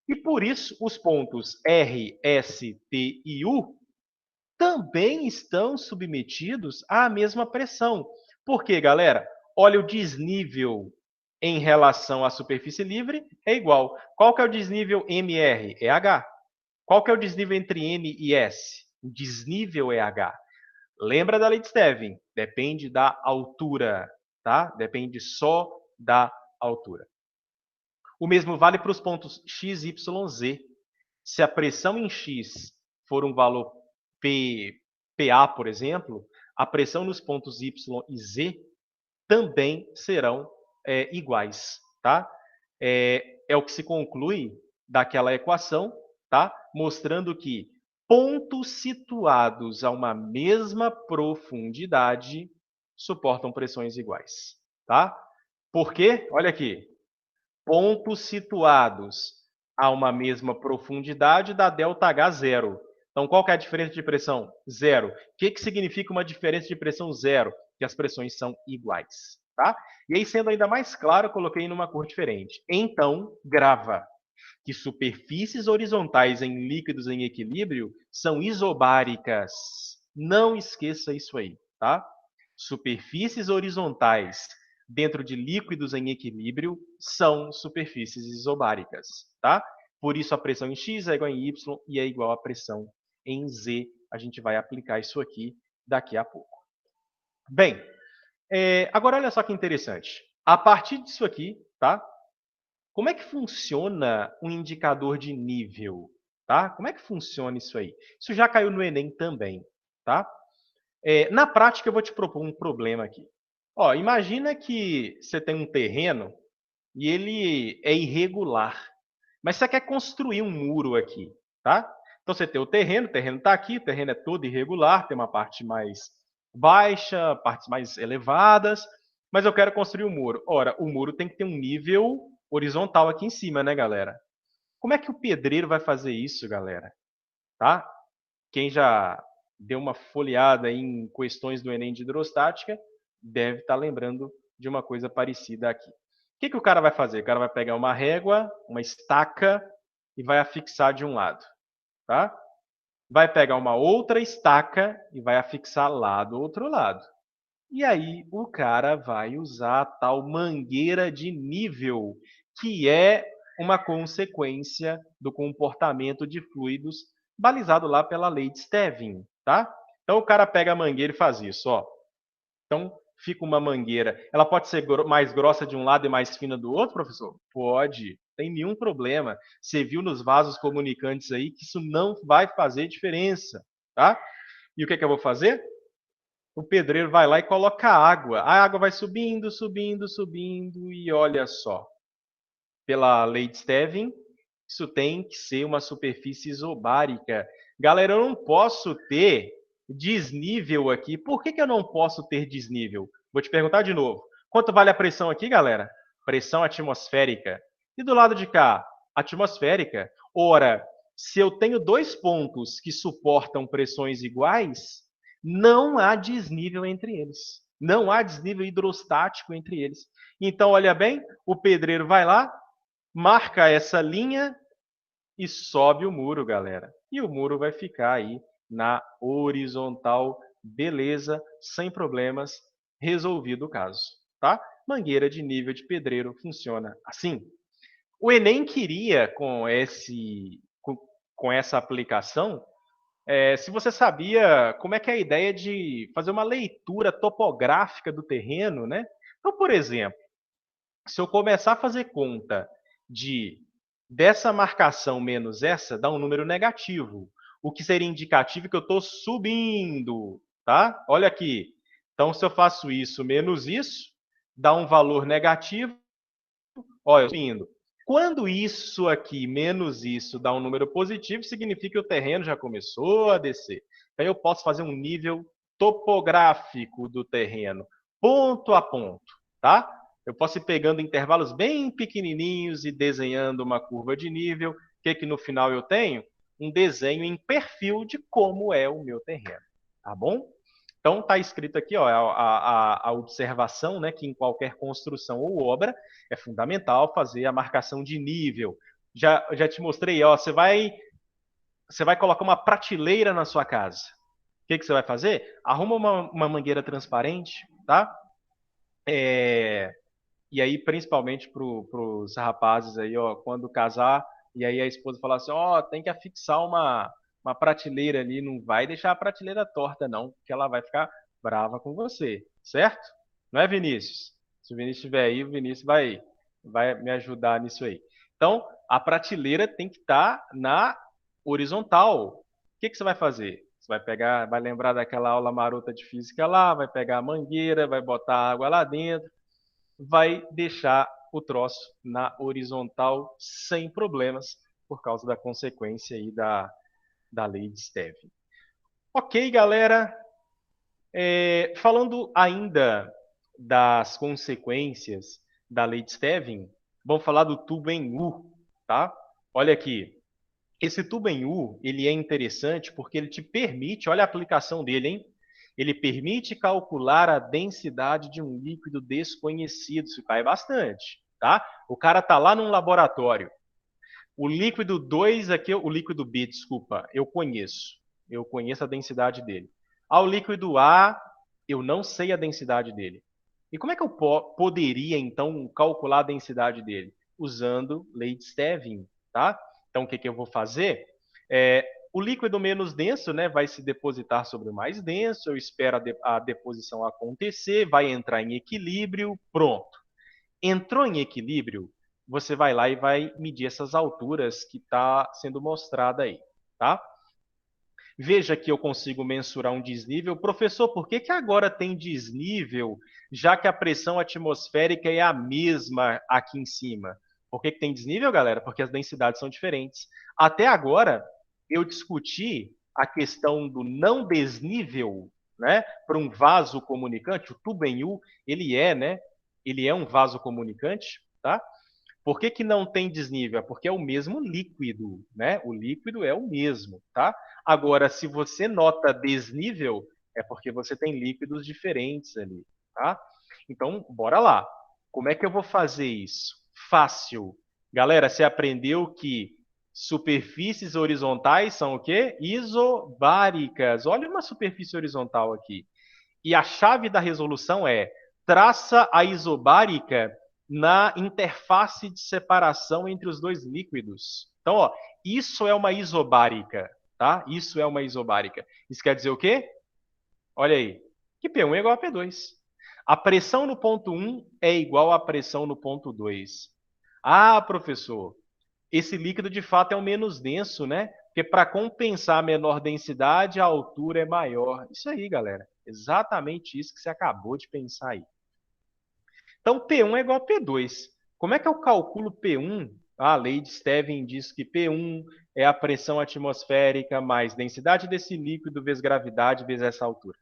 E por isso, os pontos R, S, T e U também estão submetidos à mesma pressão. Por quê, galera? Olha, o desnível em relação à superfície livre é igual. Qual que é o desnível MR? É H. Qual que é o desnível entre N e S? O desnível é H. Lembra da lei de Stevin? Depende da altura, tá? Depende só da altura. O mesmo vale para os pontos X, Y, Z. Se a pressão em X for um valor PA, por exemplo, a pressão nos pontos Y e Z também serão iguais. Tá? É o que se conclui daquela equação, tá? Mostrando que pontos situados a uma mesma profundidade suportam pressões iguais. Tá? Por quê? Olha aqui. Pontos situados a uma mesma profundidade dá ΔH zero. Então, qual que é a diferença de pressão? Zero. O que significa uma diferença de pressão zero? Que as pressões são iguais. Tá? E aí, sendo ainda mais claro, eu coloquei numa cor diferente. Então, grava que superfícies horizontais em líquidos em equilíbrio são isobáricas. Não esqueça isso aí. Tá? Superfícies horizontais dentro de líquidos em equilíbrio são superfícies isobáricas, tá? Por isso a pressão em X é igual em Y e é igual à pressão em Z. A gente vai aplicar isso aqui daqui a pouco. Bem, agora olha só que interessante. A partir disso aqui, tá? Como é que funciona um indicador de nível? Tá? Como é que funciona isso aí? Isso já caiu no Enem também, tá? Na prática, eu vou te propor um problema aqui. Ó, imagina que você tem um terreno e ele é irregular, mas você quer construir um muro aqui, tá? Então você tem o terreno está aqui, o terreno é todo irregular, tem uma parte mais baixa, partes mais elevadas, mas eu quero construir um muro. Ora, o muro tem que ter um nível horizontal aqui em cima, né, galera? Como é que o pedreiro vai fazer isso, galera? Tá? Quem já deu uma folheada em questões do Enem de hidrostática deve estar lembrando de uma coisa parecida aqui. O que o cara vai fazer? O cara vai pegar uma régua, uma estaca e vai afixar de um lado. Tá? Vai pegar uma outra estaca e vai afixar lá do outro lado. E aí o cara vai usar a tal mangueira de nível, que é uma consequência do comportamento de fluidos balizado lá pela lei de Stevin, tá? Então o cara pega a mangueira e faz isso, ó. Então fica uma mangueira. Ela pode ser mais grossa de um lado e mais fina do outro, professor? Pode, tem nenhum problema. Você viu nos vasos comunicantes aí que isso não vai fazer diferença, tá? E o que eu vou fazer? O pedreiro vai lá e coloca água. A água vai subindo, subindo, subindo e olha só. Pela lei de Stevin, isso tem que ser uma superfície isobárica. Galera, eu não posso ter desnível aqui. Por que eu não posso ter desnível? Vou te perguntar de novo. Quanto vale a pressão aqui, galera? Pressão atmosférica. E do lado de cá? Atmosférica. Ora, se eu tenho dois pontos que suportam pressões iguais, não há desnível entre eles. Não há desnível hidrostático entre eles. Então, olha bem, o pedreiro vai lá, marca essa linha e sobe o muro, galera. E o muro vai ficar aí na horizontal, beleza, sem problemas, resolvido o caso, tá? mangueira de nível de pedreiro funciona assim. O Enem queria, com essa aplicação, se você sabia como é que é a ideia de fazer uma leitura topográfica do terreno, né? Então, por exemplo, se eu começar a fazer conta dessa marcação menos essa, dá um número negativo, o que seria indicativo que eu estou subindo, tá? Olha aqui. Então, se eu faço isso menos isso, dá um valor negativo. Olha, eu estou indo. Quando isso aqui menos isso dá um número positivo, significa que o terreno já começou a descer. Então, eu posso fazer um nível topográfico do terreno, ponto a ponto, tá? Eu posso ir pegando intervalos bem pequenininhos e desenhando uma curva de nível. O que no final eu tenho? Um desenho em perfil de como é o meu terreno, tá bom? Então, está escrito aqui ó, a observação, né, que em qualquer construção ou obra é fundamental fazer a marcação de nível. Já te mostrei, ó, você vai colocar uma prateleira na sua casa. O que você vai fazer? Arruma uma mangueira transparente, tá? E aí, principalmente para os rapazes aí, ó, quando casar, e aí a esposa falar assim, ó, tem que afixar uma prateleira ali, não vai deixar a prateleira torta, não, porque ela vai ficar brava com você, certo? Não é, Vinícius? Se o Vinícius estiver aí, o Vinícius vai me ajudar nisso aí. Então, a prateleira tem que estar na horizontal. O que você vai fazer? Você vai pegar, vai lembrar daquela aula marota de física lá, vai pegar a mangueira, vai botar água lá dentro, vai deixar o troço na horizontal sem problemas, por causa da consequência aí da lei de Stevin. Ok, galera. Falando ainda das consequências da lei de Stevin, vamos falar do tubo em U, tá? Olha aqui. Esse tubo em U, ele é interessante porque ele te permite, olha a aplicação dele, hein? Ele permite calcular a densidade de um líquido desconhecido. Isso cai bastante, tá? O cara tá lá num laboratório. O líquido 2 aqui, o líquido B, desculpa, eu conheço. Eu conheço a densidade dele. Ao líquido A, eu não sei a densidade dele. E como é que eu poderia, então, calcular a densidade dele? Usando lei de Stevin, tá? Então, o que eu vou fazer? O líquido menos denso, né, vai se depositar sobre o mais denso, eu espero a deposição acontecer, vai entrar em equilíbrio, pronto. Entrou em equilíbrio, você vai lá e vai medir essas alturas que está sendo mostrada aí, tá? Veja que eu consigo mensurar um desnível. Professor, por que agora tem desnível, já que a pressão atmosférica é a mesma aqui em cima? Por que tem desnível, galera? Porque as densidades são diferentes. Até agora, eu discuti a questão do não desnível, né, para um vaso comunicante. O tubo em U, né, ele é um vaso comunicante, tá? Por que não tem desnível? É porque é o mesmo líquido, né? O líquido é o mesmo, tá? Agora, se você nota desnível, é porque você tem líquidos diferentes ali, tá? Então, bora lá. Como é que eu vou fazer isso? Fácil. Galera, você aprendeu que superfícies horizontais são o quê? Isobáricas. Olha uma superfície horizontal aqui. E a chave da resolução é traça a isobárica na interface de separação entre os dois líquidos. Então, ó, isso é uma isobárica, tá? Isso é uma isobárica. Isso quer dizer o quê? Olha aí, que P1 é igual a P2. A pressão no ponto 1 é igual à pressão no ponto 2. Ah, professor, esse líquido de fato é o menos denso, né? Porque para compensar a menor densidade, a altura é maior. Isso aí, galera. Exatamente isso que você acabou de pensar aí. Então, P1 é igual a P2. Como é que eu calculo P1? A lei de Stevin diz que P1 é a pressão atmosférica mais densidade desse líquido vezes gravidade vezes essa altura.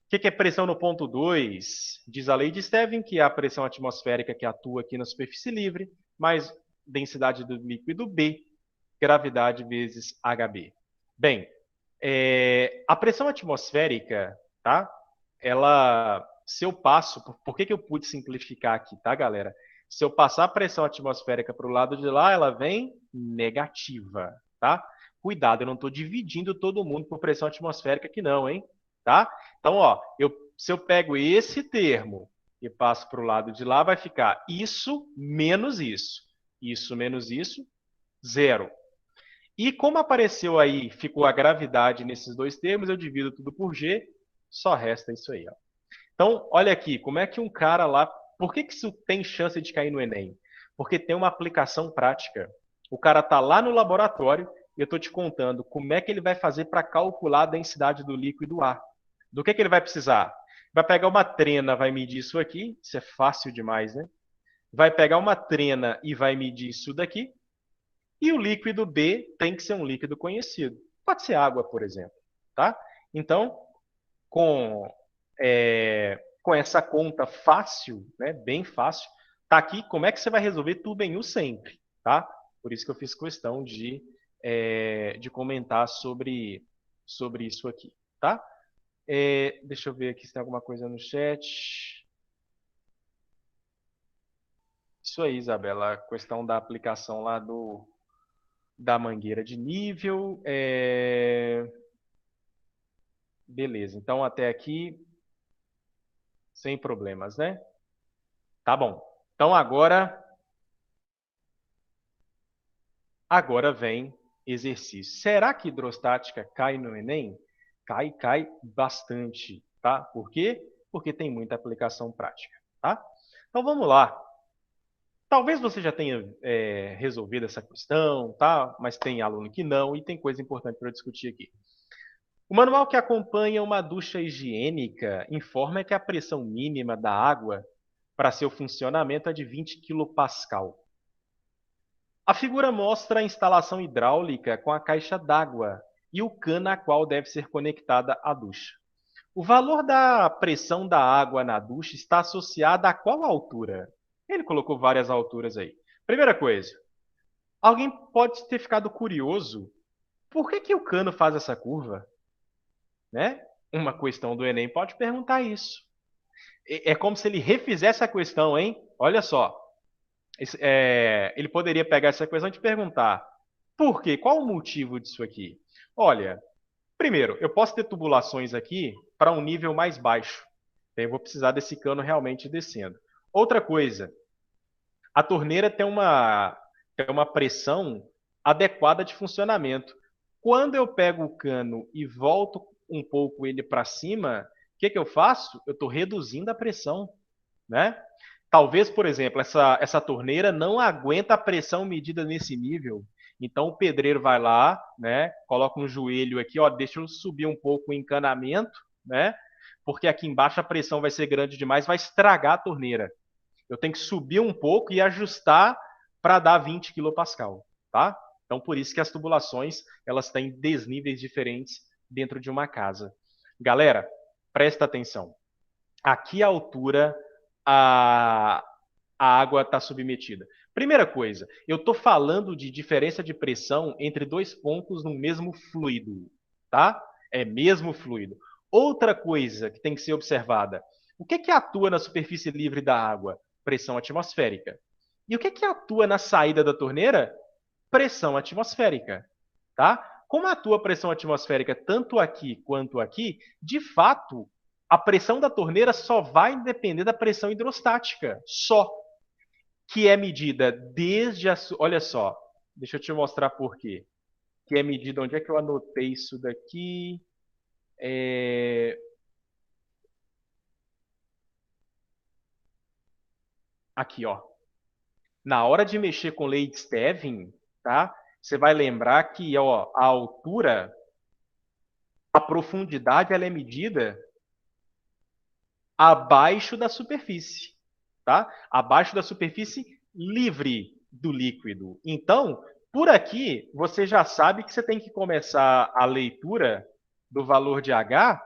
O que é pressão no ponto 2? Diz a lei de Stevin que é a pressão atmosférica que atua aqui na superfície livre, mais densidade do líquido B, gravidade vezes HB. Bem, a pressão atmosférica, tá? Se eu passo, por que eu pude simplificar aqui, tá, galera? Se eu passar a pressão atmosférica para o lado de lá, ela vem negativa, tá? Cuidado, eu não estou dividindo todo mundo por pressão atmosférica aqui não, hein? Tá? Então, ó, se eu pego esse termo e passo para o lado de lá, vai ficar isso menos isso. Isso menos isso, zero. E como apareceu aí, ficou a gravidade nesses dois termos, eu divido tudo por G, só resta isso aí. Ó. Então, olha aqui, como é que um cara lá... Por que isso tem chance de cair no Enem? Porque tem uma aplicação prática. O cara está lá no laboratório e eu estou te contando como é que ele vai fazer para calcular a densidade do líquido A. Do que ele vai precisar? Vai pegar uma trena, vai medir isso aqui, isso é fácil demais, né? Vai pegar uma trena e vai medir isso daqui, e o líquido B tem que ser um líquido conhecido. Pode ser água, por exemplo. Tá? Então, com essa conta fácil, né, bem fácil, tá aqui como é que você vai resolver tudo em U sempre. Tá? Por isso que eu fiz questão de comentar sobre isso aqui. Tá? Deixa eu ver aqui se tem alguma coisa no chat. Isso aí, Isabela, a questão da aplicação lá da mangueira de nível. Beleza, então até aqui, sem problemas, né? Tá bom. Então agora vem exercício. Será que hidrostática cai no Enem? Cai bastante, tá? Por quê? Porque tem muita aplicação prática, tá? Então vamos lá. Talvez você já tenha resolvido essa questão, tá? Mas tem aluno que não e tem coisa importante para eu discutir aqui. O manual que acompanha uma ducha higiênica informa que a pressão mínima da água para seu funcionamento é de 20 kPa. A figura mostra a instalação hidráulica com a caixa d'água e o cano a qual deve ser conectada a ducha. O valor da pressão da água na ducha está associado a qual altura? Ele colocou várias alturas aí. Primeira coisa, alguém pode ter ficado curioso. Por que o cano faz essa curva? Né? Uma questão do Enem pode perguntar isso. É como se ele refizesse a questão, hein? Olha só. Ele poderia pegar essa questão e te perguntar: por quê? Qual o motivo disso aqui? Olha, primeiro, eu posso ter tubulações aqui para um nível mais baixo. Então, eu vou precisar desse cano realmente descendo. Outra coisa, a torneira tem uma pressão adequada de funcionamento. Quando eu pego o cano e volto um pouco ele para cima, o que eu faço? Eu estou reduzindo a pressão, né? Talvez, por exemplo, essa torneira não aguenta a pressão medida nesse nível. Então o pedreiro vai lá, né? Coloca um joelho aqui, ó, deixa eu subir um pouco o encanamento, né? Porque aqui embaixo a pressão vai ser grande demais, vai estragar a torneira. Eu tenho que subir um pouco e ajustar para dar 20 kPa, tá? Então, por isso que as tubulações elas têm desníveis diferentes dentro de uma casa. Galera, presta atenção. A que altura a, a água está submetida? Primeira coisa, eu estou falando de diferença de pressão entre dois pontos no mesmo fluido, tá? É mesmo fluido. Outra coisa que tem que ser observada, o que atua na superfície livre da água? Pressão atmosférica. E o que atua na saída da torneira? Pressão atmosférica, tá? Como atua a pressão atmosférica tanto aqui quanto aqui, de fato, a pressão da torneira só vai depender da pressão hidrostática, só, que é medida desde a... Olha só, deixa eu te mostrar por quê. Que é medida... Onde é que eu anotei isso daqui? Aqui, ó. Na hora de mexer com lei de Stevin, tá? Você vai lembrar que, ó, a altura, a profundidade, ela é medida abaixo da superfície, tá? Abaixo da superfície livre do líquido. Então, por aqui, você já sabe que você tem que começar a leitura do valor de H.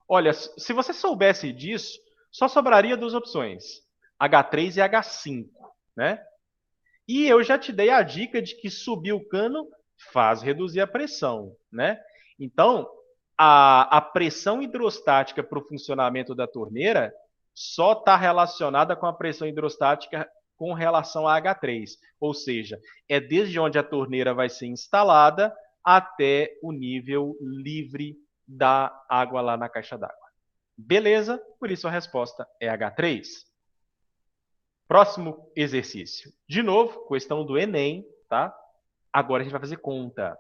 Olha, se você soubesse disso, só sobraria duas opções, H3 e H5, né? E eu já te dei a dica de que subir o cano faz reduzir a pressão, né? Então, a pressão hidrostática para o funcionamento da torneira só está relacionada com a pressão hidrostática com relação a H3, ou seja, é desde onde a torneira vai ser instalada até o nível livre da água lá na caixa d'água. Beleza, por isso a resposta é H3. Próximo exercício. De novo, questão do Enem, tá? Agora a gente vai fazer conta.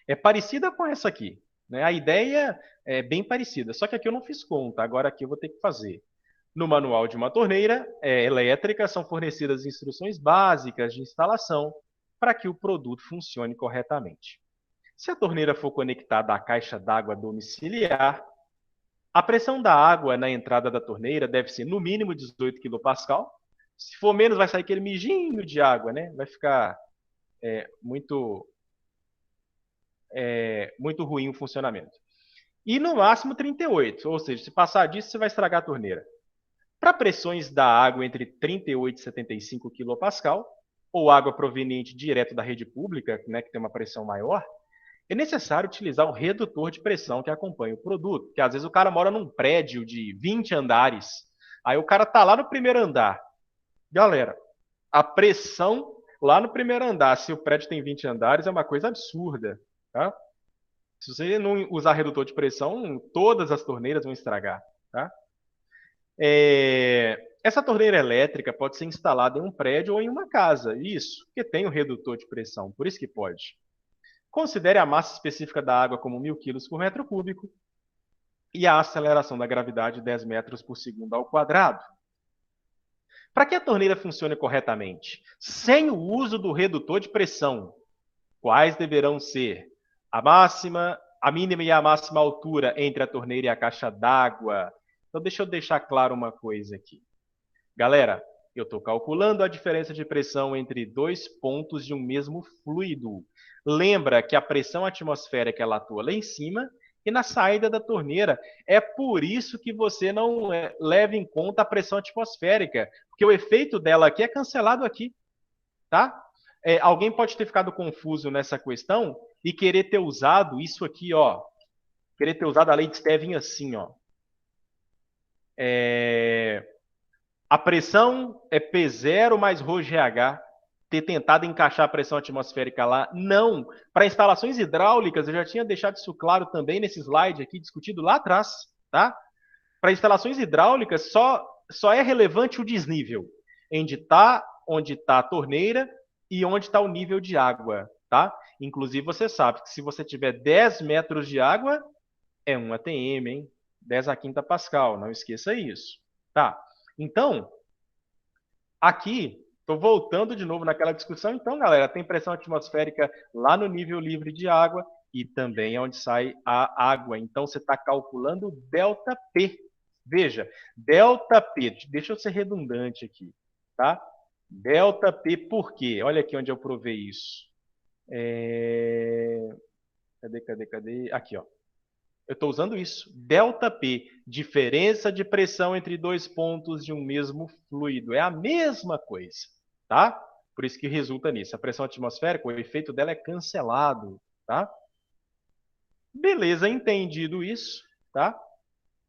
É parecida com essa aqui, né? A ideia é bem parecida, só que aqui eu não fiz conta, agora aqui eu vou ter que fazer. No manual de uma torneira elétrica são fornecidas instruções básicas de instalação para que o produto funcione corretamente. Se a torneira for conectada à caixa d'água domiciliar, a pressão da água na entrada da torneira deve ser no mínimo 18 kPa. Se for menos, vai sair aquele mijinho de água, né? Vai ficar muito, muito ruim o funcionamento. E no máximo 38, ou seja, se passar disso, você vai estragar a torneira. Para pressões da água entre 38 e 75 kPa, ou água proveniente direto da rede pública, né, que tem uma pressão maior, é necessário utilizar um redutor de pressão que acompanha o produto. Porque às vezes o cara mora num prédio de 20 andares, aí o cara tá lá no primeiro andar. Galera, a pressão lá no primeiro andar, se o prédio tem 20 andares, é uma coisa absurda. Tá? Se você não usar redutor de pressão, todas as torneiras vão estragar. Tá? Essa torneira elétrica pode ser instalada em um prédio ou em uma casa. Isso, porque tem o redutor de pressão, por isso que pode. Considere a massa específica da água como 1.000 kg por metro cúbico e a aceleração da gravidade 10 metros por segundo ao quadrado. Para que a torneira funcione corretamente, sem o uso do redutor de pressão, quais deverão ser a máxima, a mínima e a máxima altura entre a torneira e a caixa d'água? Então, deixa eu deixar claro uma coisa aqui. Galera, eu estou calculando a diferença de pressão entre dois pontos de um mesmo fluido. Lembra que a pressão atmosférica ela atua lá em cima e na saída da torneira. É por isso que você não leva em conta a pressão atmosférica, porque o efeito dela aqui é cancelado aqui, tá? Alguém pode ter ficado confuso nessa questão e querer ter usado isso aqui, ó. Querer ter usado a lei de Stevin assim, ó. A pressão é P0 mais ρGH. Ter tentado encaixar a pressão atmosférica lá. Não. Para instalações hidráulicas, eu já tinha deixado isso claro também nesse slide aqui, discutido lá atrás. Tá? Para instalações hidráulicas, só é relevante o desnível. Onde tá a torneira e onde está o nível de água. Tá? Inclusive, você sabe que se você tiver 10 metros de água, é 1 atm, hein? 10 a quinta Pascal, não esqueça isso. Tá? Então, aqui, estou voltando de novo naquela discussão. Então, galera, tem pressão atmosférica lá no nível livre de água e também é onde sai a água. Então, você está calculando ΔP. Veja, ΔP, deixa eu ser redundante aqui, tá? ΔP por quê? Olha aqui onde eu provei isso. Cadê? Aqui, ó. Eu estou usando isso. ΔP, diferença de pressão entre dois pontos de um mesmo fluido. É a mesma coisa, tá? Por isso que resulta nisso. A pressão atmosférica, o efeito dela é cancelado, tá? Beleza, entendido isso, tá?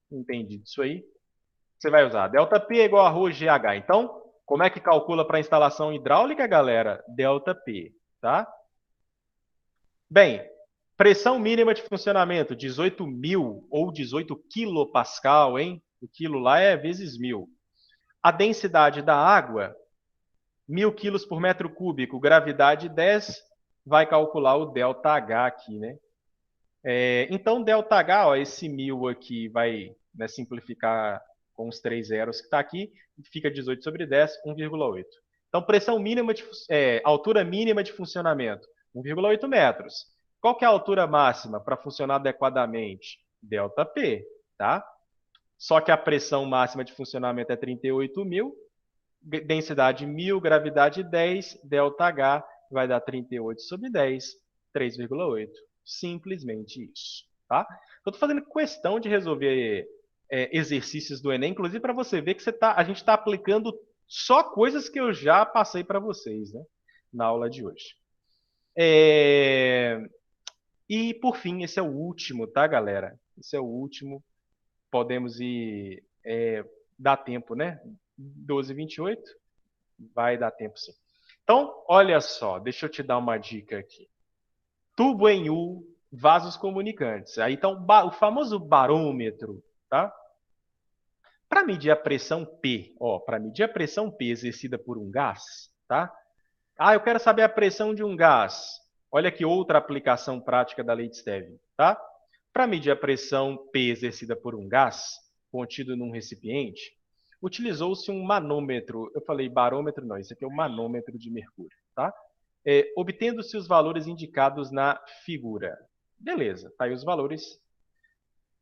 Entendido isso aí. Você vai usar ΔP é igual a ρGH. Então, como é que calcula para instalação hidráulica, galera? ΔP, tá? Bem, pressão mínima de funcionamento, 18.000 ou 18 quilopascal, hein? O quilo lá é vezes 1.000. A densidade da água, 1.000 quilos por metro cúbico, gravidade 10, vai calcular o ΔH aqui, né? Então, ΔH, ó, esse 1.000 aqui vai, né, simplificar com os 3 zeros que está aqui, fica 18 sobre 10, 1,8. Então, altura mínima de funcionamento, 1,8 metros. Qual que é a altura máxima para funcionar adequadamente? ΔP, tá? Só que a pressão máxima de funcionamento é 38.000, densidade 1.000, gravidade 10, ΔH vai dar 38 sobre 10, 3,8. Simplesmente isso, tá? Eu estou fazendo questão de resolver exercícios do Enem, inclusive para você ver que a gente está aplicando só coisas que eu já passei para vocês, né, na aula de hoje. E, por fim, esse é o último, tá, galera? Esse é o último. Podemos ir... dá tempo, né? 12h28. Vai dar tempo, sim. Então, olha só. Deixa eu te dar uma dica aqui. Tubo em U, vasos comunicantes. Aí tá o famoso barômetro, tá? Para medir a pressão P, para medir a pressão P exercida por um gás, tá? Ah, eu quero saber a pressão de um gás. Olha aqui outra aplicação prática da lei de Stevin, tá? Para medir a pressão P exercida por um gás contido num recipiente, utilizou-se um manômetro. Eu falei barômetro, não, isso aqui é o manômetro de mercúrio, tá? Obtendo-se os valores indicados na figura. Beleza, tá aí os valores.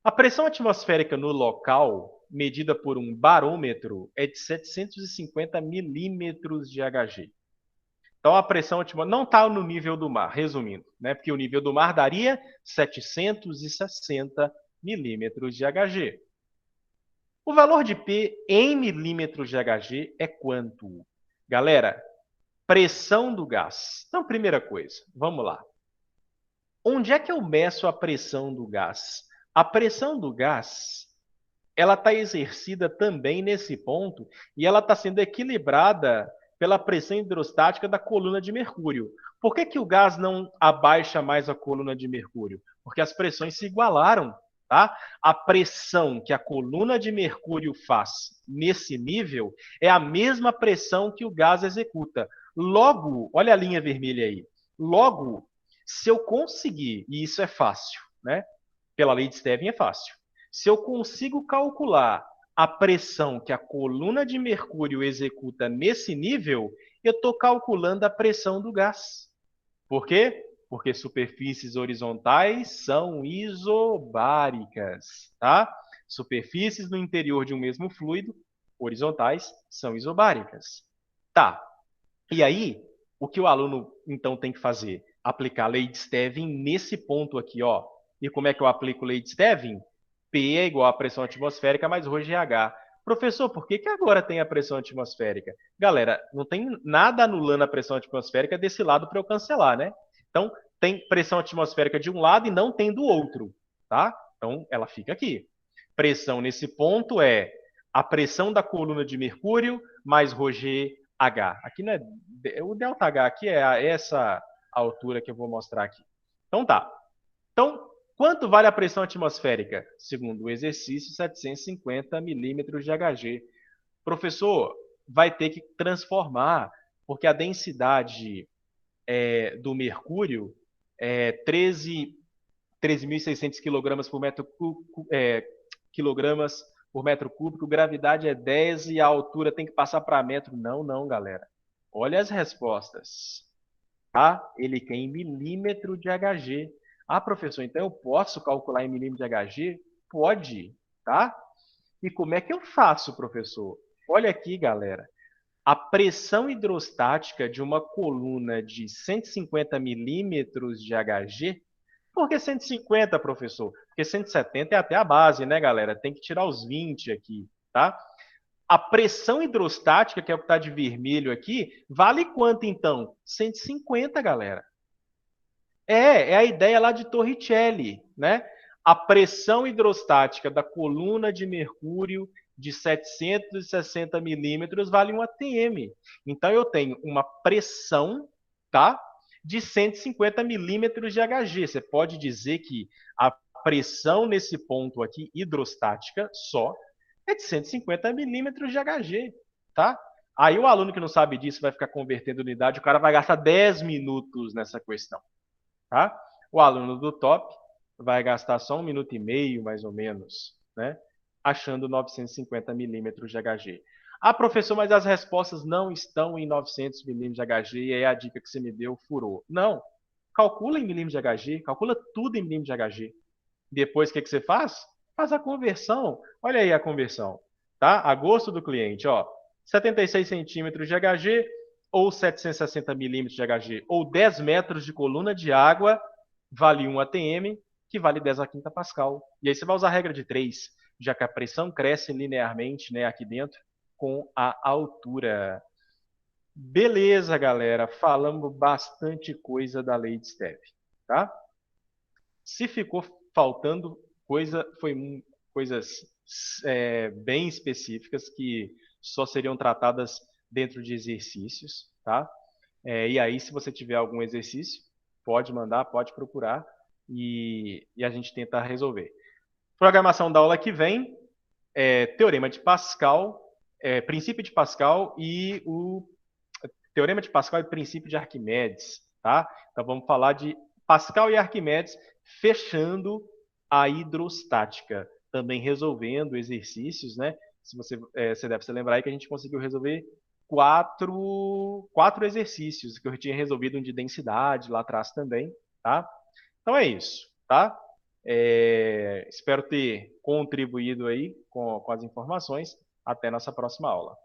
A pressão atmosférica no local, medida por um barômetro, é de 750 milímetros de Hg. Então, a pressão atmosférica não está no nível do mar, resumindo, né? Porque o nível do mar daria 760 milímetros de Hg. O valor de P em milímetros de Hg é quanto? Galera, pressão do gás. Então, primeira coisa, vamos lá. Onde é que eu meço a pressão do gás? A pressão do gás, ela está exercida também nesse ponto e ela está sendo equilibrada pela pressão hidrostática da coluna de mercúrio. Por que, que o gás não abaixa mais a coluna de mercúrio? Porque as pressões se igualaram. Tá? A pressão que a coluna de mercúrio faz nesse nível é a mesma pressão que o gás executa. Logo, olha a linha vermelha aí. Logo, se eu conseguir, e isso é fácil, né? Pela lei de Stevin é fácil. Se eu consigo calcular a pressão que a coluna de mercúrio executa nesse nível, eu estou calculando a pressão do gás. Por quê? Porque superfícies horizontais são isobáricas, tá? Superfícies no interior de um mesmo fluido, horizontais, são isobáricas. Tá. E aí, o que o aluno, então, tem que fazer? Aplicar a lei de Stevin nesse ponto aqui, ó. E como é que eu aplico a lei de Stevin? P é igual à pressão atmosférica mais ρGH. Professor, por que, que agora tem a pressão atmosférica? Galera, não tem nada anulando a pressão atmosférica desse lado para eu cancelar, né? Então, tem pressão atmosférica de um lado e não tem do outro, tá? Então, ela fica aqui. Pressão nesse ponto é a pressão da coluna de mercúrio mais ρGH. Aqui não é o ΔH aqui é essa altura que eu vou mostrar aqui. Então tá. Então, quanto vale a pressão atmosférica? Segundo o exercício, 750 milímetros de Hg. Professor, vai ter que transformar, porque a densidade do mercúrio é 13.600 quilogramas por metro cúbico, gravidade é 10 e a altura tem que passar para metro. Não, não, galera. Olha as respostas. Tá? Ele quer em milímetro de Hg. Ah, professor, então eu posso calcular em milímetro de Hg? Pode, tá? E como é que eu faço, professor? Olha aqui, galera. A pressão hidrostática de uma coluna de 150 milímetros de Hg. Por que 150, professor? Porque 170 é até a base, né, galera? Tem que tirar os 20 aqui, tá? A pressão hidrostática, que é o que está de vermelho aqui, vale quanto então? 150, galera. É a ideia lá de Torricelli, né? A pressão hidrostática da coluna de mercúrio de 760 milímetros vale 1 atm. Então, eu tenho uma pressão, tá? De 150 milímetros de Hg. Você pode dizer que a pressão nesse ponto aqui, hidrostática, só, é de 150 milímetros de Hg, tá? Aí o aluno que não sabe disso vai ficar convertendo unidade, o cara vai gastar 10 minutos nessa questão. Tá? O aluno do top vai gastar só 1 minuto e meio, mais ou menos, né? Achando 950 milímetros de Hg. Ah, professor, mas as respostas não estão em 900 milímetros de Hg e aí a dica que você me deu furou. Não. Calcula em milímetros de Hg, calcula tudo em milímetros de Hg. Depois, o que você faz? Faz a conversão. Olha aí a conversão. Tá? A gosto do cliente, ó. 76 centímetros de Hg ou 760 milímetros de Hg ou 10 metros de coluna de água vale 1 atm, que vale 10 a quinta pascal. E aí você vai usar a regra de 3, já que a pressão cresce linearmente, né, aqui dentro com a altura. Beleza, galera. Falamos bastante coisa da lei de Stevin, tá? Se ficou faltando coisa, foi coisas bem específicas que só seriam tratadas dentro de exercícios, tá? E aí, se você tiver algum exercício, pode mandar, pode procurar e a gente tenta resolver. Programação da aula que vem, Teorema de Pascal, princípio de Pascal e o Teorema de Pascal e princípio de Arquimedes, tá? Então vamos falar de Pascal e Arquimedes fechando a hidrostática, também resolvendo exercícios, né? Se você deve se lembrar aí que a gente conseguiu resolver quatro exercícios que eu tinha resolvido um de densidade lá atrás também, tá? Então é isso, tá? Espero ter contribuído aí com as informações. Até nossa próxima aula.